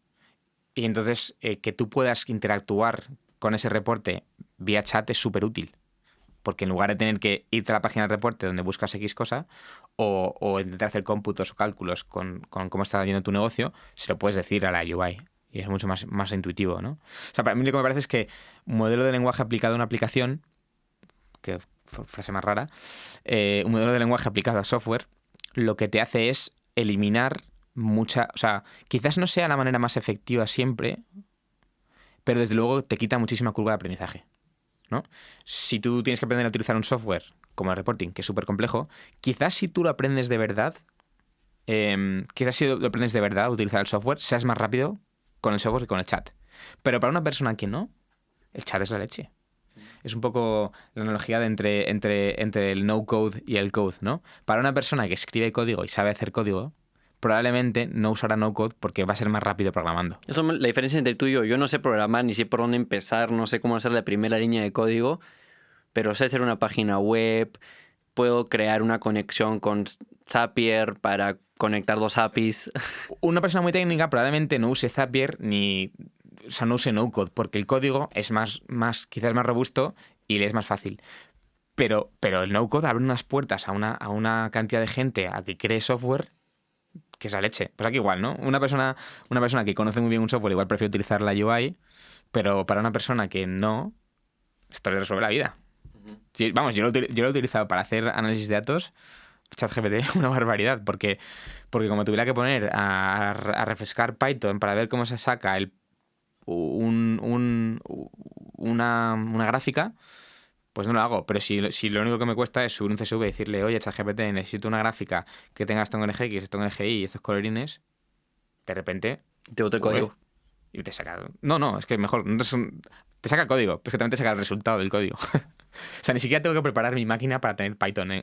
Y entonces que tú puedas interactuar con ese reporte vía chat es súper útil. Porque en lugar de tener que irte a la página del reporte donde buscas X cosa o intentar hacer cómputos o cálculos con cómo está yendo tu negocio, se lo puedes decir a la UI. Y es mucho más intuitivo, ¿no? O sea, para mí lo que me parece es que un modelo de lenguaje aplicado a una aplicación, que frase más rara, un modelo de lenguaje aplicado a software, lo que te hace es eliminar o sea, quizás no sea la manera más efectiva siempre, pero desde luego te quita muchísima curva de aprendizaje, ¿no? Si tú tienes que aprender a utilizar un software como el reporting, que es súper complejo, quizás si tú lo aprendes de verdad, a utilizar el software, seas más rápido con el software que con el chat. Pero para una persona que no, el chat es la leche. Es un poco la analogía entre el no-code y el code, ¿no? Para una persona que escribe código y sabe hacer código, probablemente no usará no-code porque va a ser más rápido programando. Eso es la diferencia entre tú y yo. Yo no sé programar, ni sé por dónde empezar, no sé cómo hacer la primera línea de código, pero sé hacer una página web, puedo crear una conexión con Zapier para conectar dos APIs. Una persona muy técnica probablemente no use Zapier o sea, no use no-code, porque el código es quizás más robusto y le es más fácil. Pero el no-code abre unas puertas a una cantidad de gente a que cree software que es la leche. Pues aquí igual, ¿no? Una persona que conoce muy bien un software igual prefiere utilizar la UI, pero para una persona que no, esto le resuelve la vida. Sí, vamos, yo lo he utilizado para hacer análisis de datos, ChatGPT, una barbaridad, porque como tuviera que poner a refrescar Python para ver cómo se saca una gráfica, pues no lo hago. Pero si lo único que me cuesta es subir un CSV y decirle, oye, ChatGPT, necesito una gráfica que tenga esto en GX, esto en GI y estos colorines, de repente... Te boto el código. Y te saca... No, es que mejor. Te saca el código, pero es que también te saca el resultado del código. O sea, ni siquiera tengo que preparar mi máquina para tener Python, ¿eh?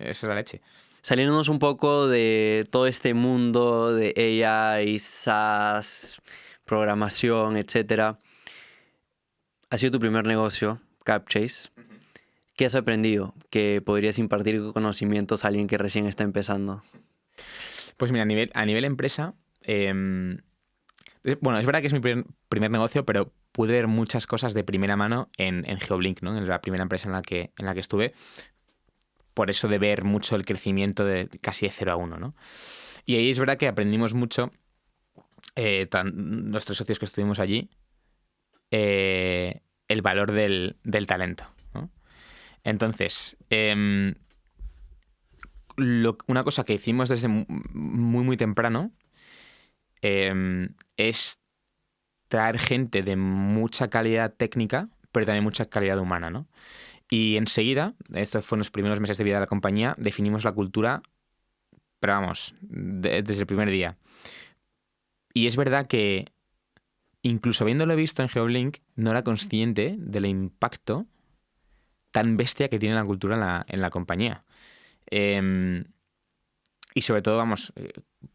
Eso es la leche. Saliéndonos un poco de todo este mundo de AI, SaaS, programación, etcétera. Ha sido tu primer negocio, Capchase. ¿Qué has aprendido que podrías impartir conocimientos a alguien que recién está empezando? Pues mira, a nivel empresa, bueno, es verdad que es mi primer negocio, pero pude ver muchas cosas de primera mano en Geoblink, ¿no? En la primera empresa en la que estuve. Por eso de ver mucho el crecimiento de casi de 0 a 1, ¿no? Y ahí es verdad que aprendimos mucho, los 3 socios que estuvimos allí, el valor del talento, ¿no? Entonces, una cosa que hicimos desde muy, muy temprano es traer gente de mucha calidad técnica, pero también mucha calidad humana, ¿no? Y enseguida, estos fueron los primeros meses de vida de la compañía, definimos la cultura, pero vamos, desde el primer día. Y es verdad que incluso habiéndolo visto en Geoblink, no era consciente del impacto tan bestia que tiene la cultura en la compañía. Y sobre todo, vamos,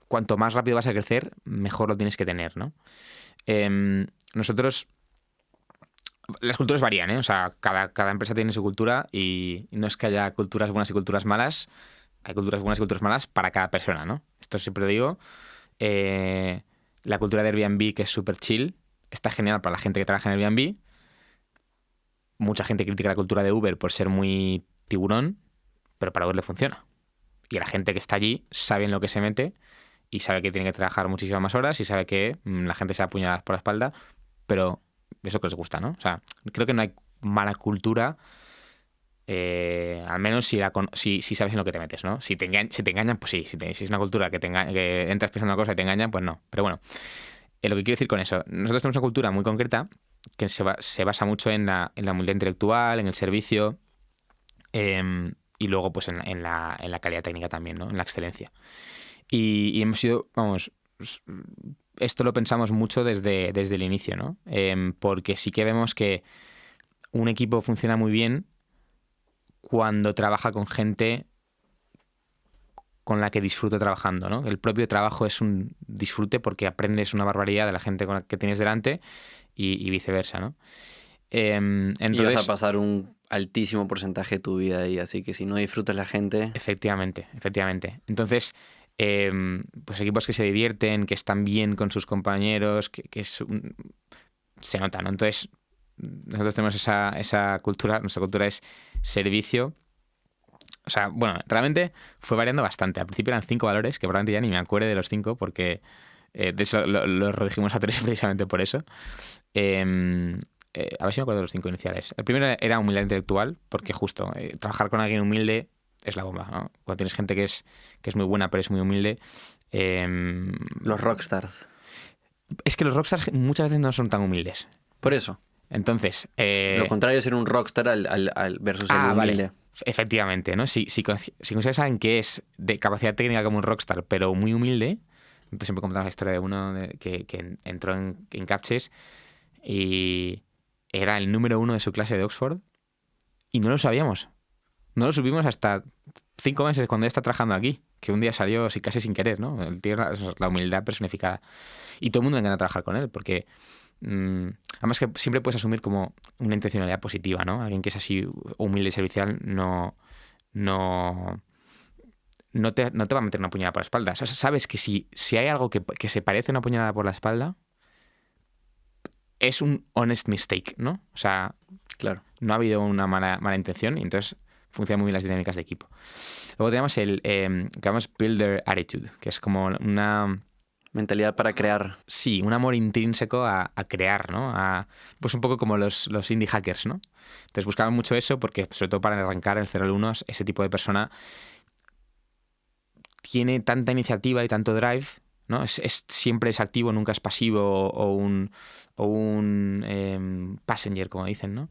cuanto más rápido vas a crecer, mejor lo tienes que tener, ¿no? Nosotros... Las culturas varían, ¿eh? O sea, cada empresa tiene su cultura y no es que haya culturas buenas y culturas malas. Hay culturas buenas y culturas malas para cada persona, ¿no? Esto siempre lo digo. La cultura de Airbnb, que es súper chill, está genial para la gente que trabaja en Airbnb. Mucha gente critica la cultura de Uber por ser muy tiburón, pero para Uber le funciona. Y la gente que está allí sabe en lo que se mete y sabe que tiene que trabajar muchísimas más horas y sabe que la gente se va a apuñalar por la espalda, pero eso que les gusta, ¿no? O sea, creo que no hay mala cultura, al menos si sabes en lo que te metes, ¿no? Si te engañan, pues sí. Si es una cultura que entras pensando una cosa y te engañan, pues no. Pero bueno, lo que quiero decir con eso, nosotros tenemos una cultura muy concreta que se basa mucho en la humildad intelectual, en el servicio, y luego pues en la calidad técnica también, ¿no? En la excelencia. Y hemos sido, vamos, esto lo pensamos mucho desde el inicio, ¿no? Porque sí que vemos que un equipo funciona muy bien cuando trabaja con gente con la que disfruta trabajando, ¿no? El propio trabajo es un disfrute porque aprendes una barbaridad de la gente con la que tienes delante y viceversa, ¿no? Y vas a pasar un altísimo porcentaje de tu vida ahí, así que si no disfrutas la gente... Efectivamente. Entonces, pues equipos que se divierten, que están bien con sus compañeros, se nota, ¿no? Entonces, nosotros tenemos esa cultura, nuestra cultura es servicio. O sea, bueno, realmente fue variando bastante. Al principio eran 5 valores, que probablemente ya ni me acuerdo de los 5, porque de eso lo redujimos a 3 precisamente por eso. A ver si me acuerdo de los 5 iniciales. El primero era humildad intelectual, porque justo trabajar con alguien humilde es la bomba, ¿no? Cuando tienes gente que es muy buena pero es muy humilde. Los rockstars. Es que los rockstars muchas veces no son tan humildes. Por eso. Entonces... Lo contrario es ser un rockstar versus el humilde. Vale. Efectivamente, ¿no? Si consideras a alguien que es de capacidad técnica como un rockstar, pero muy humilde, entonces siempre contamos la historia de uno que entró en Captchase y era el número 1 de su clase de Oxford y no lo sabíamos. No lo supimos hasta 5 meses cuando él está trabajando aquí, que un día salió casi sin querer, ¿no? El tío era la humildad personificada. Y todo el mundo le encanta trabajar con él, porque además que siempre puedes asumir como una intencionalidad positiva, ¿no? Alguien que es así humilde y servicial no te va a meter una puñalada por la espalda. O sea, sabes que si hay algo que se parece a una puñalada por la espalda, es un honest mistake, ¿no? O sea, claro, no ha habido una mala intención y entonces funcionan muy bien las dinámicas de equipo. Luego tenemos el que llamamos Builder Attitude, que es como una... mentalidad para crear. Sí, un amor intrínseco a crear, ¿no? Pues un poco como los indie hackers, ¿no? Entonces buscaban mucho eso porque, sobre todo para arrancar el 0 al 1, ese tipo de persona tiene tanta iniciativa y tanto drive, ¿no? Siempre es activo, nunca es pasivo o un passenger, como dicen, ¿no?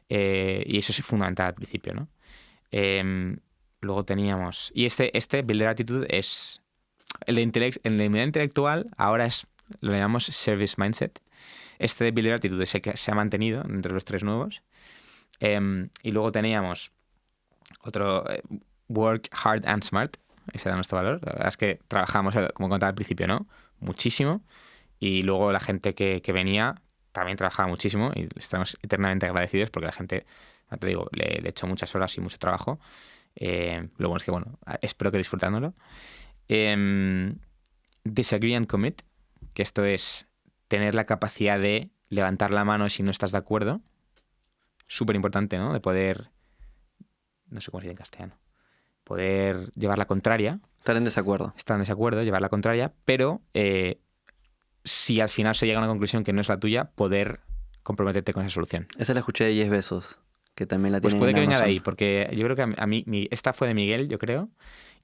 Y eso es fundamental al principio, ¿no? Luego teníamos... Y este Builder Attitude es... El de humildad intelectual ahora lo llamamos Service Mindset. Este de Builder Attitude es el que se ha mantenido entre los 3 nuevos. Y luego teníamos otro, Work Hard and Smart. Ese era nuestro valor. La verdad es que trabajamos, como contaba al principio, ¿no? Muchísimo. Y luego la gente que venía también trabajaba muchísimo y estamos eternamente agradecidos porque la gente, ya te digo, le echó muchas horas y mucho trabajo. Lo bueno es que, bueno, espero que disfrutándolo. Disagree and commit, que esto es tener la capacidad de levantar la mano si no estás de acuerdo. Súper importante, ¿no? De poder, no sé cómo se dice en castellano, poder llevar la contraria. Estar en desacuerdo. Llevar la contraria, pero si al final se llega a una conclusión que no es la tuya, poder comprometerte con esa solución. Esa la escuché de 10 Besos, que también la pues tienen puede en que venga de Amazon. ahí, porque yo creo que a mí esta fue de Miguel, yo creo,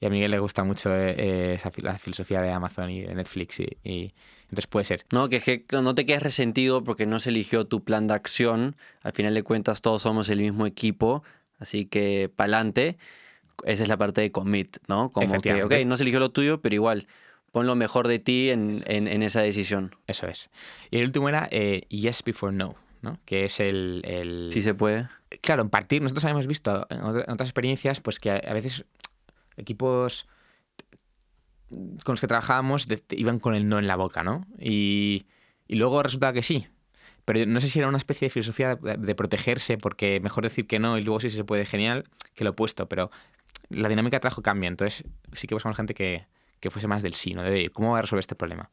y a Miguel le gusta mucho la filosofía de Amazon y de Netflix, y entonces puede ser. No, que no te quedes resentido porque no se eligió tu plan de acción. Al final de cuentas todos somos el mismo equipo, así que pa'lante. Esa es la parte de commit, ¿no? Como que, ok, no se eligió lo tuyo, pero igual pon lo mejor de ti en esa decisión. Eso es. Y el último era yes before no, ¿no? Que es Sí se puede. Claro, en partir, nosotros habíamos visto en otras experiencias, pues que a veces equipos con los que trabajábamos iban con el no en la boca, ¿no? Y luego resultaba que sí. Pero no sé si era una especie de filosofía de protegerse, porque mejor decir que no y luego sí se puede, genial, que lo opuesto. Pero la dinámica de trabajo cambia, entonces sí que buscamos gente que fuese más del sí, ¿no? De cómo va a resolver este problema.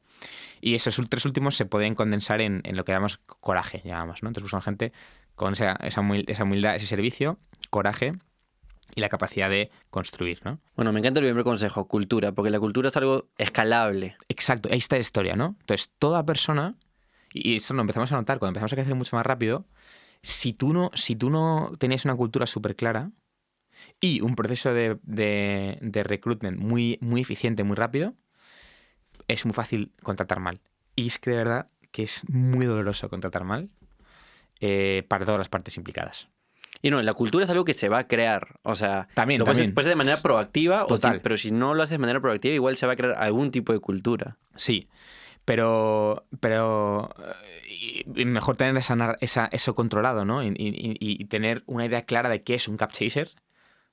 Y esos tres últimos se pueden condensar en lo que llamamos coraje, llamamos, ¿no? Entonces buscamos gente con esa humildad, ese servicio, coraje y la capacidad de construir, ¿no? Bueno, me encanta el primer consejo, cultura, porque la cultura es algo escalable. Exacto, ahí está la historia, ¿no? Entonces, toda persona, y eso lo empezamos a notar cuando empezamos a crecer mucho más rápido, si tú no tenías una cultura súper clara y un proceso de recruitment muy, muy eficiente, muy rápido, es muy fácil contratar mal. Y es que de verdad que es muy doloroso contratar mal para todas las partes implicadas. Y no, la cultura es algo que se va a crear. O sea, También. puedes hacer de manera proactiva, Total. pero si no lo haces de manera proactiva, igual se va a crear algún tipo de cultura. Sí, pero y mejor tener eso controlado, ¿no? Y tener una idea clara de qué es un cap chaser,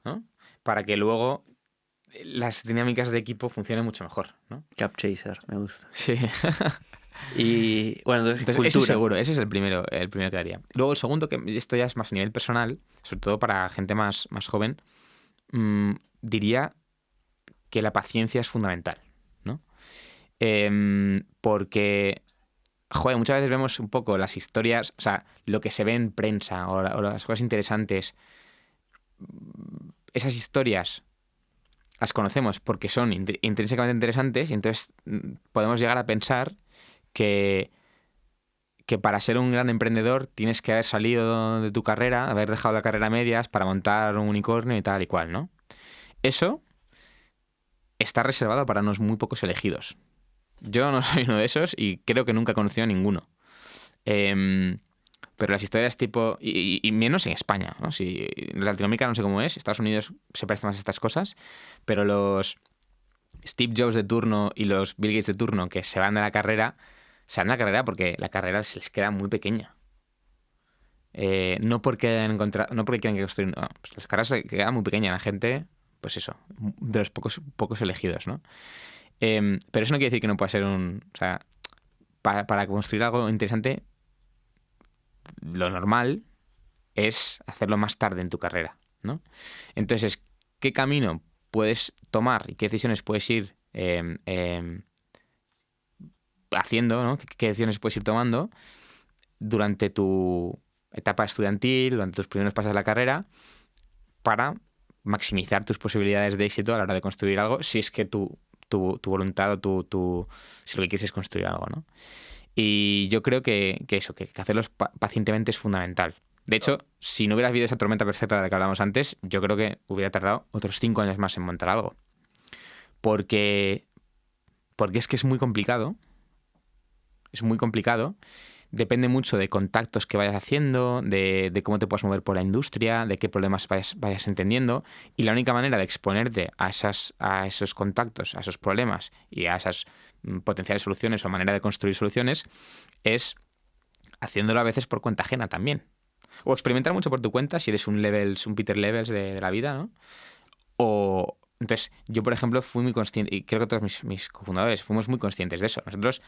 ¿no? Para que luego las dinámicas de equipo funcionen mucho mejor, ¿no? Cap chaser, me gusta. Sí. Y bueno, entonces Ese cultura. seguro, ese es el primero que haría. Luego el segundo, que esto ya es más a nivel personal, sobre todo para gente más joven, diría que la paciencia es fundamental, ¿no? Porque, joder, muchas veces vemos un poco las historias, o sea, lo que se ve en prensa o las cosas interesantes. Esas historias las conocemos porque son intrínsecamente interesantes y entonces podemos llegar a pensar que para ser un gran emprendedor tienes que haber salido de tu carrera, haber dejado la carrera a medias para montar un unicornio y tal y cual, ¿no? Eso está reservado para unos muy pocos elegidos. Yo no soy uno de esos y creo que nunca he conocido a ninguno. Pero las historias tipo... Y menos en España, ¿no? Si, en Latinoamérica no sé cómo es, Estados Unidos se parece más a estas cosas, pero los Steve Jobs de turno y los Bill Gates de turno que se van de la carrera, se van de la carrera porque la carrera se les queda muy pequeña. No porque quieran construir... No, pues las carreras se quedan muy pequeñas. La gente, pues eso, de los pocos elegidos, ¿no? Pero eso no quiere decir que no pueda ser un... O sea, para construir algo interesante, lo normal es hacerlo más tarde en tu carrera, ¿no? Entonces, ¿qué camino puedes tomar y qué decisiones puedes ir haciendo, ¿no? ¿Qué decisiones puedes ir tomando durante tu etapa estudiantil, durante tus primeros pasos de la carrera, para maximizar tus posibilidades de éxito a la hora de construir algo, si es que tu voluntad o si lo que quieres es construir algo, ¿no? Y yo creo que hacerlo pacientemente es fundamental. De hecho, si no hubieras habido esa tormenta perfecta de la que hablamos antes, yo creo que hubiera tardado otros 5 años más en montar algo. Porque es que es muy complicado. Es muy complicado. Depende mucho de contactos que vayas haciendo, de cómo te puedas mover por la industria, de qué problemas vayas entendiendo. Y la única manera de exponerte a esos contactos, a esos problemas y a esas potenciales soluciones o manera de construir soluciones es haciéndolo a veces por cuenta ajena también. O experimentar mucho por tu cuenta si eres un Peter Levels de la vida, ¿no? Entonces, yo, por ejemplo, fui muy consciente, y creo que todos mis cofundadores fuimos muy conscientes de eso. Nosotros,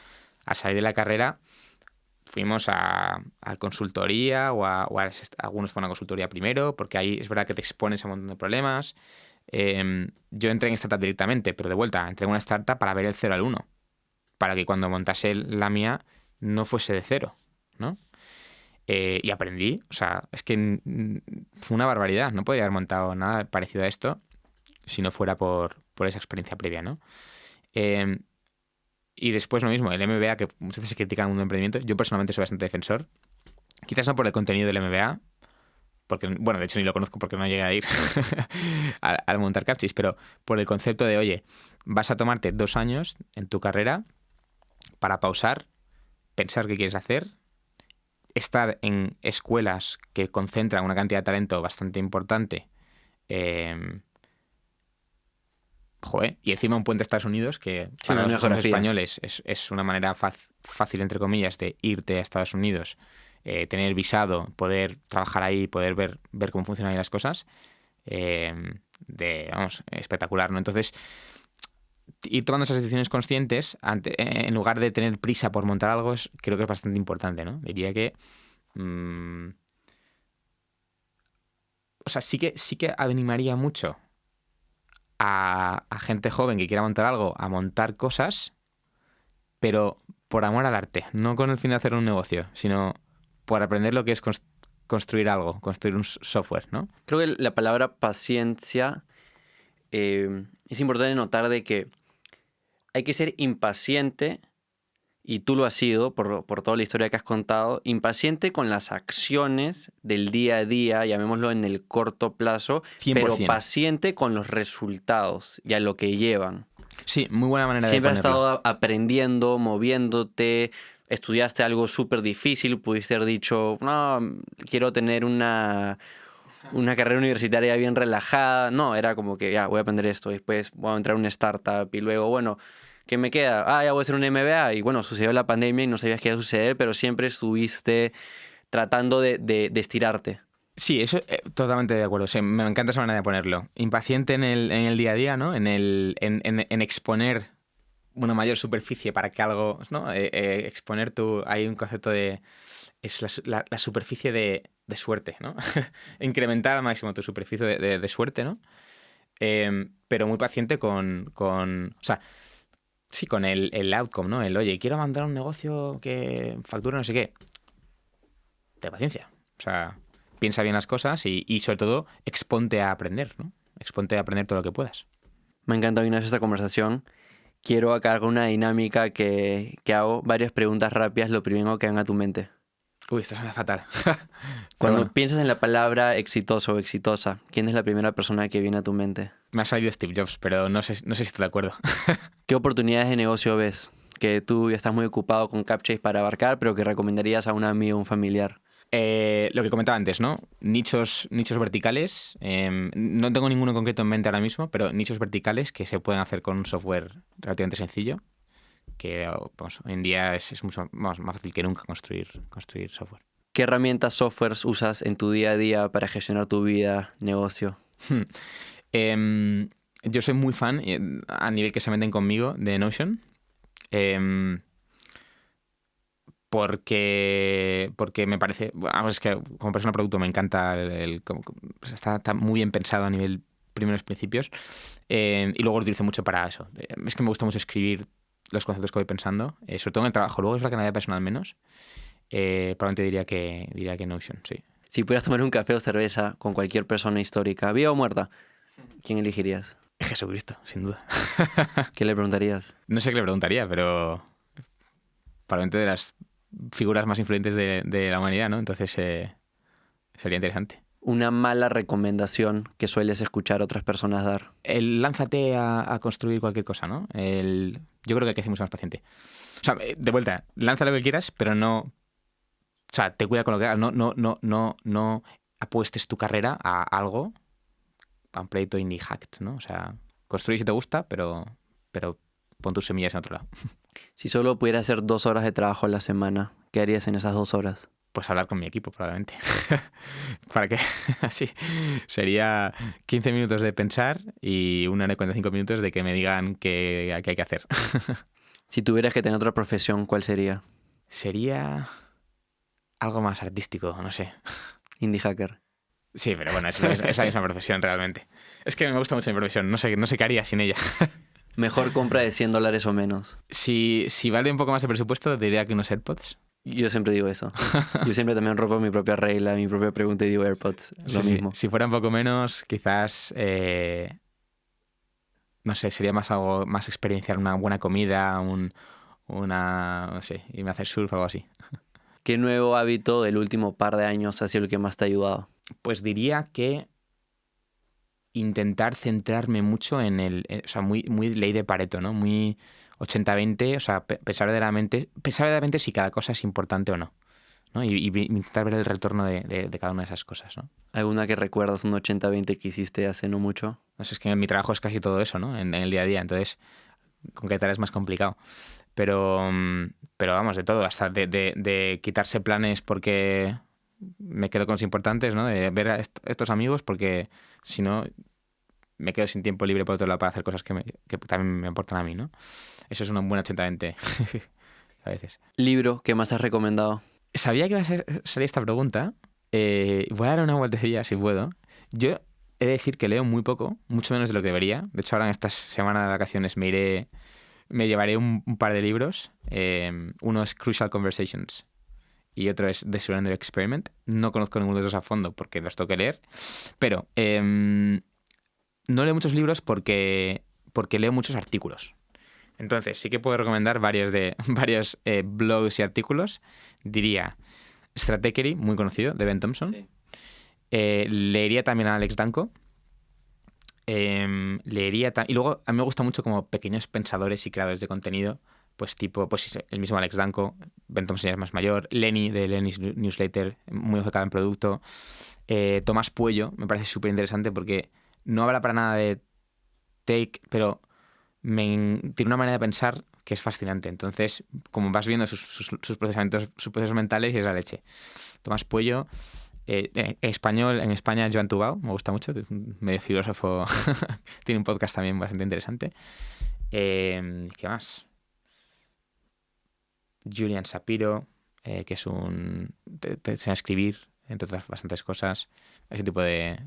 al salir de la carrera, fuimos a consultoría algunos fueron a consultoría primero, porque ahí es verdad que te expones a un montón de problemas. Yo entré en startup directamente, pero de vuelta, entré en una startup para ver el 0 al 1, para que cuando montase la mía no fuese de cero, ¿no? Y aprendí, o sea, es que fue una barbaridad, no podría haber montado nada parecido a esto si no fuera por esa experiencia previa, ¿no? Y después lo mismo, el MBA, que muchas veces se critica en el mundo de emprendimiento, yo personalmente soy bastante defensor. Quizás no por el contenido del MBA, porque, bueno, de hecho ni lo conozco porque no llegué a ir al montar Capchase, pero por el concepto de, oye, vas a tomarte 2 años en tu carrera para pausar, pensar qué quieres hacer, estar en escuelas que concentran una cantidad de talento bastante importante, joder, y encima un puente a Estados Unidos que Sí, para una los geografía. españoles es una manera fácil, entre comillas, de irte a Estados Unidos, tener visado, poder trabajar ahí, poder ver cómo funcionan ahí las cosas, eh, vamos, espectacular, ¿no? Entonces, ir tomando esas decisiones conscientes, en lugar de tener prisa por montar algo, creo que es bastante importante, ¿no? Diría que... o sea, sí que animaría mucho a gente joven que quiera montar algo, a montar cosas, pero por amor al arte, no con el fin de hacer un negocio, sino por aprender lo que es construir algo, construir un software, ¿no? Creo que la palabra paciencia es importante notar de que hay que ser impaciente, y tú lo has sido por toda la historia que has contado, impaciente con las acciones del día a día, llamémoslo en el corto plazo, pero 100%. paciente con los resultados y a lo que llevan. Sí, muy buena manera de Siempre has ponerlo. estado aprendiendo, moviéndote, estudiaste algo súper difícil, pudiste haber dicho, no, quiero tener una carrera universitaria bien relajada. No, era como que ya voy a aprender esto, después voy a entrar a una startup y luego, bueno, ¿qué me queda? Ah, ya voy a hacer un MBA. Y bueno, sucedió la pandemia y no sabías qué iba a suceder, pero siempre estuviste tratando de estirarte. Sí, eso totalmente de acuerdo. Sí, me encanta esa manera de ponerlo. Impaciente en el día a día, ¿no? En exponer una mayor superficie para que algo, ¿no? Exponer hay un concepto de... Es la superficie de suerte, ¿no? Incrementar al máximo tu superficie de suerte, ¿no? Pero muy paciente o sea, sí, con el outcome, ¿no? Oye, quiero mandar un negocio que facture no sé qué. Ten paciencia. O sea, piensa bien las cosas y sobre todo, exponte a aprender, ¿no? Exponte a aprender todo lo que puedas. Me encanta, Ignacio, esta conversación. Quiero acabar con una dinámica que hago varias preguntas rápidas, lo primero que venga a tu mente. Uy, esto suena fatal. Pero Cuando bueno, piensas en la palabra exitoso o exitosa, ¿quién es la primera persona que viene a tu mente? me ha salido Steve Jobs, pero no sé si estoy de acuerdo. ¿Qué oportunidades de negocio ves que tú ya estás muy ocupado con CapChase para abarcar, pero que recomendarías a un amigo o un familiar? Lo que comentaba antes, ¿no? Nichos verticales. No tengo ninguno en concreto en mente ahora mismo, pero nichos verticales que se pueden hacer con un software relativamente sencillo, que vamos, hoy en día es mucho más fácil que nunca construir software. ¿Qué herramientas, softwares usas en tu día a día para gestionar tu vida, negocio? Yo soy muy fan, a nivel que se meten conmigo, de Notion. em, porque me parece, vamos, es que como persona producto me encanta pues está muy bien pensado a nivel primeros principios, y luego lo utilizo mucho para eso. Es que me gusta mucho escribir los conceptos que voy pensando, sobre todo en el trabajo. Luego es la que nadie personal menos. Probablemente diría que Notion, sí. Si pudieras tomar un café o cerveza con cualquier persona histórica, viva o muerta, ¿quién elegirías? Jesucristo, sin duda. ¿Qué le preguntarías? No sé qué le preguntaría, pero probablemente de las figuras más influyentes de la humanidad, ¿no? Entonces sería interesante. Una mala recomendación que sueles escuchar a otras personas dar. Lánzate a construir cualquier cosa, ¿no? Yo creo que hay que ser mucho más paciente. O sea, de vuelta, lanza lo que quieras, pero no... O sea, te cuida con lo que hagas. No apuestes tu carrera a algo, a un proyecto indie hacked, ¿no? O sea, construye si te gusta, pero pon tus semillas en otro lado. Si solo pudieras hacer 2 horas de trabajo a la semana, ¿qué harías en esas 2 horas? Pues hablar con mi equipo, probablemente. ¿Para qué? Así. Sería 15 minutos de pensar y 1 hora y 45 minutos de que me digan qué hay que hacer. Si tuvieras que tener otra profesión, ¿cuál sería? Sería algo más artístico, no sé. Indie hacker. Sí, pero bueno, es la misma profesión realmente. Es que me gusta mucho mi profesión, no sé qué haría sin ella. Mejor compra de $100 o menos. Si vale un poco más de presupuesto, diría que unos AirPods. Yo siempre digo eso. Yo siempre también rompo mi propia regla, mi propia pregunta y digo AirPods. Lo Sí. mismo. Si fuera un poco menos, quizás, no sé, sería más algo más experienciar una buena comida, no sé, irme a hacer surf o algo así. ¿Qué nuevo hábito del último par de años ha sido el que más te ha ayudado? Pues diría que intentar centrarme mucho o sea, muy ley de Pareto, ¿no? Muy 80-20, o sea, pensar verdaderamente si cada cosa es importante o no. ¿no? Y intentar ver el retorno de cada una de esas cosas, ¿no? ¿Alguna que recuerdas, un 80-20 que hiciste hace no mucho? No sé, es que mi trabajo es casi todo eso, ¿no? En el día a día, entonces concretar es más complicado. Pero vamos, de todo, hasta de quitarse planes porque me quedo con los importantes, ¿no? De ver a estos amigos porque si no me quedo sin tiempo libre por otro lado para hacer cosas que también me importan a mí, ¿no? Eso es un buen 80-20 a veces. ¿Libro que más has recomendado? Sabía que iba a salir esta pregunta. Voy a dar una vueltecilla si puedo. Yo he de decir que leo muy poco, mucho menos de lo que debería. De hecho, ahora en esta semana de vacaciones me llevaré un par de libros. Uno es Crucial Conversations y otro es The Surrender Experiment. No conozco ninguno de los dos a fondo porque los tengo que leer. Pero no leo muchos libros porque leo muchos artículos. Entonces, sí que puedo recomendar varios blogs y artículos. Diría Stratechery, muy conocido, de Ben Thompson. Sí. Leería también a Alex Danko. Y luego a mí me gusta mucho como pequeños pensadores y creadores de contenido, pues tipo pues el mismo Alex Danko, Ben Thompson ya es más mayor, Lenny de Lenny's Newsletter, muy enfocado en producto, Tomás Puello, me parece súper interesante porque no habla para nada de take, pero tiene una manera de pensar que es fascinante. Entonces, como vas viendo sus procesamientos, sus procesos mentales, y es la leche. Tomás Puello, español, en España, Joan Tubau, me gusta mucho, medio filósofo, tiene un podcast también bastante interesante. ¿Qué más? Julian Shapiro, que es te enseña a escribir, entre otras bastantes cosas. Ese tipo de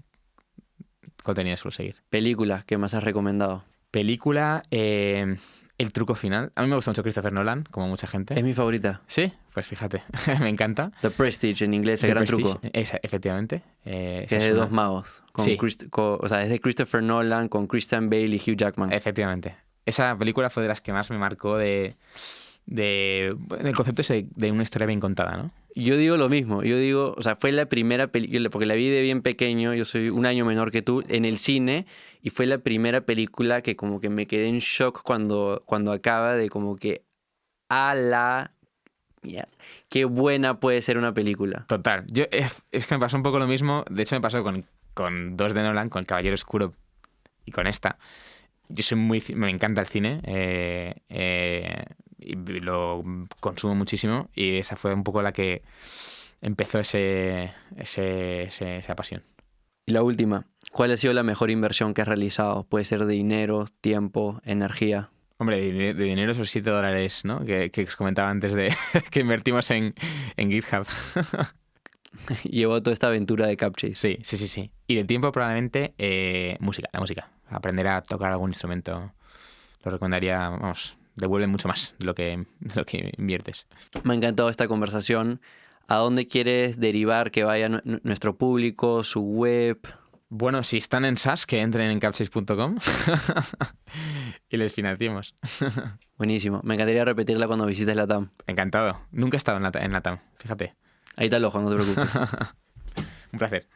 contenido suelo seguir. ¿Película que más has recomendado? Película, El truco final. A mí me gusta mucho Christopher Nolan, como mucha gente. Es mi favorita. Sí, pues fíjate, me encanta. The Prestige en inglés, el gran truco. Efectivamente. Que es de dos magos. Sí. O sea, es de Christopher Nolan con Christian Bale y Hugh Jackman. Efectivamente. Esa película fue de las que más me marcó del concepto ese de una historia bien contada, ¿no? Yo digo lo mismo. Yo digo, o sea, fue la primera película, porque la vi de bien pequeño, yo soy un año menor que tú, en el cine, y fue la primera película que como que me quedé en shock cuando acaba de como que, mierda, qué buena puede ser una película. Total. Es que me pasó un poco lo mismo. De hecho, me pasó con dos de Nolan, con El Caballero Oscuro y con esta. Me encanta el cine. Y lo consumo muchísimo. Y esa fue un poco la que empezó esa pasión. Y la última, ¿cuál ha sido la mejor inversión que has realizado? Puede ser de dinero, tiempo, energía. Hombre, de dinero esos $7, ¿no? Que os comentaba antes de que invertimos en GitHub. Llevó toda esta aventura de Capchase. Sí. Y de tiempo probablemente la música. Aprender a tocar algún instrumento lo recomendaría, vamos, devuelve mucho más de lo que inviertes. Me ha encantado esta conversación. ¿A dónde quieres derivar que vaya nuestro público, su web? Bueno, si están en SaaS, que entren en capchase.com y les financiemos. Buenísimo. Me encantaría repetirla cuando visites la TAM. Encantado. Nunca he estado en la TAM, fíjate. Ahí está el ojo, no te preocupes. Un placer.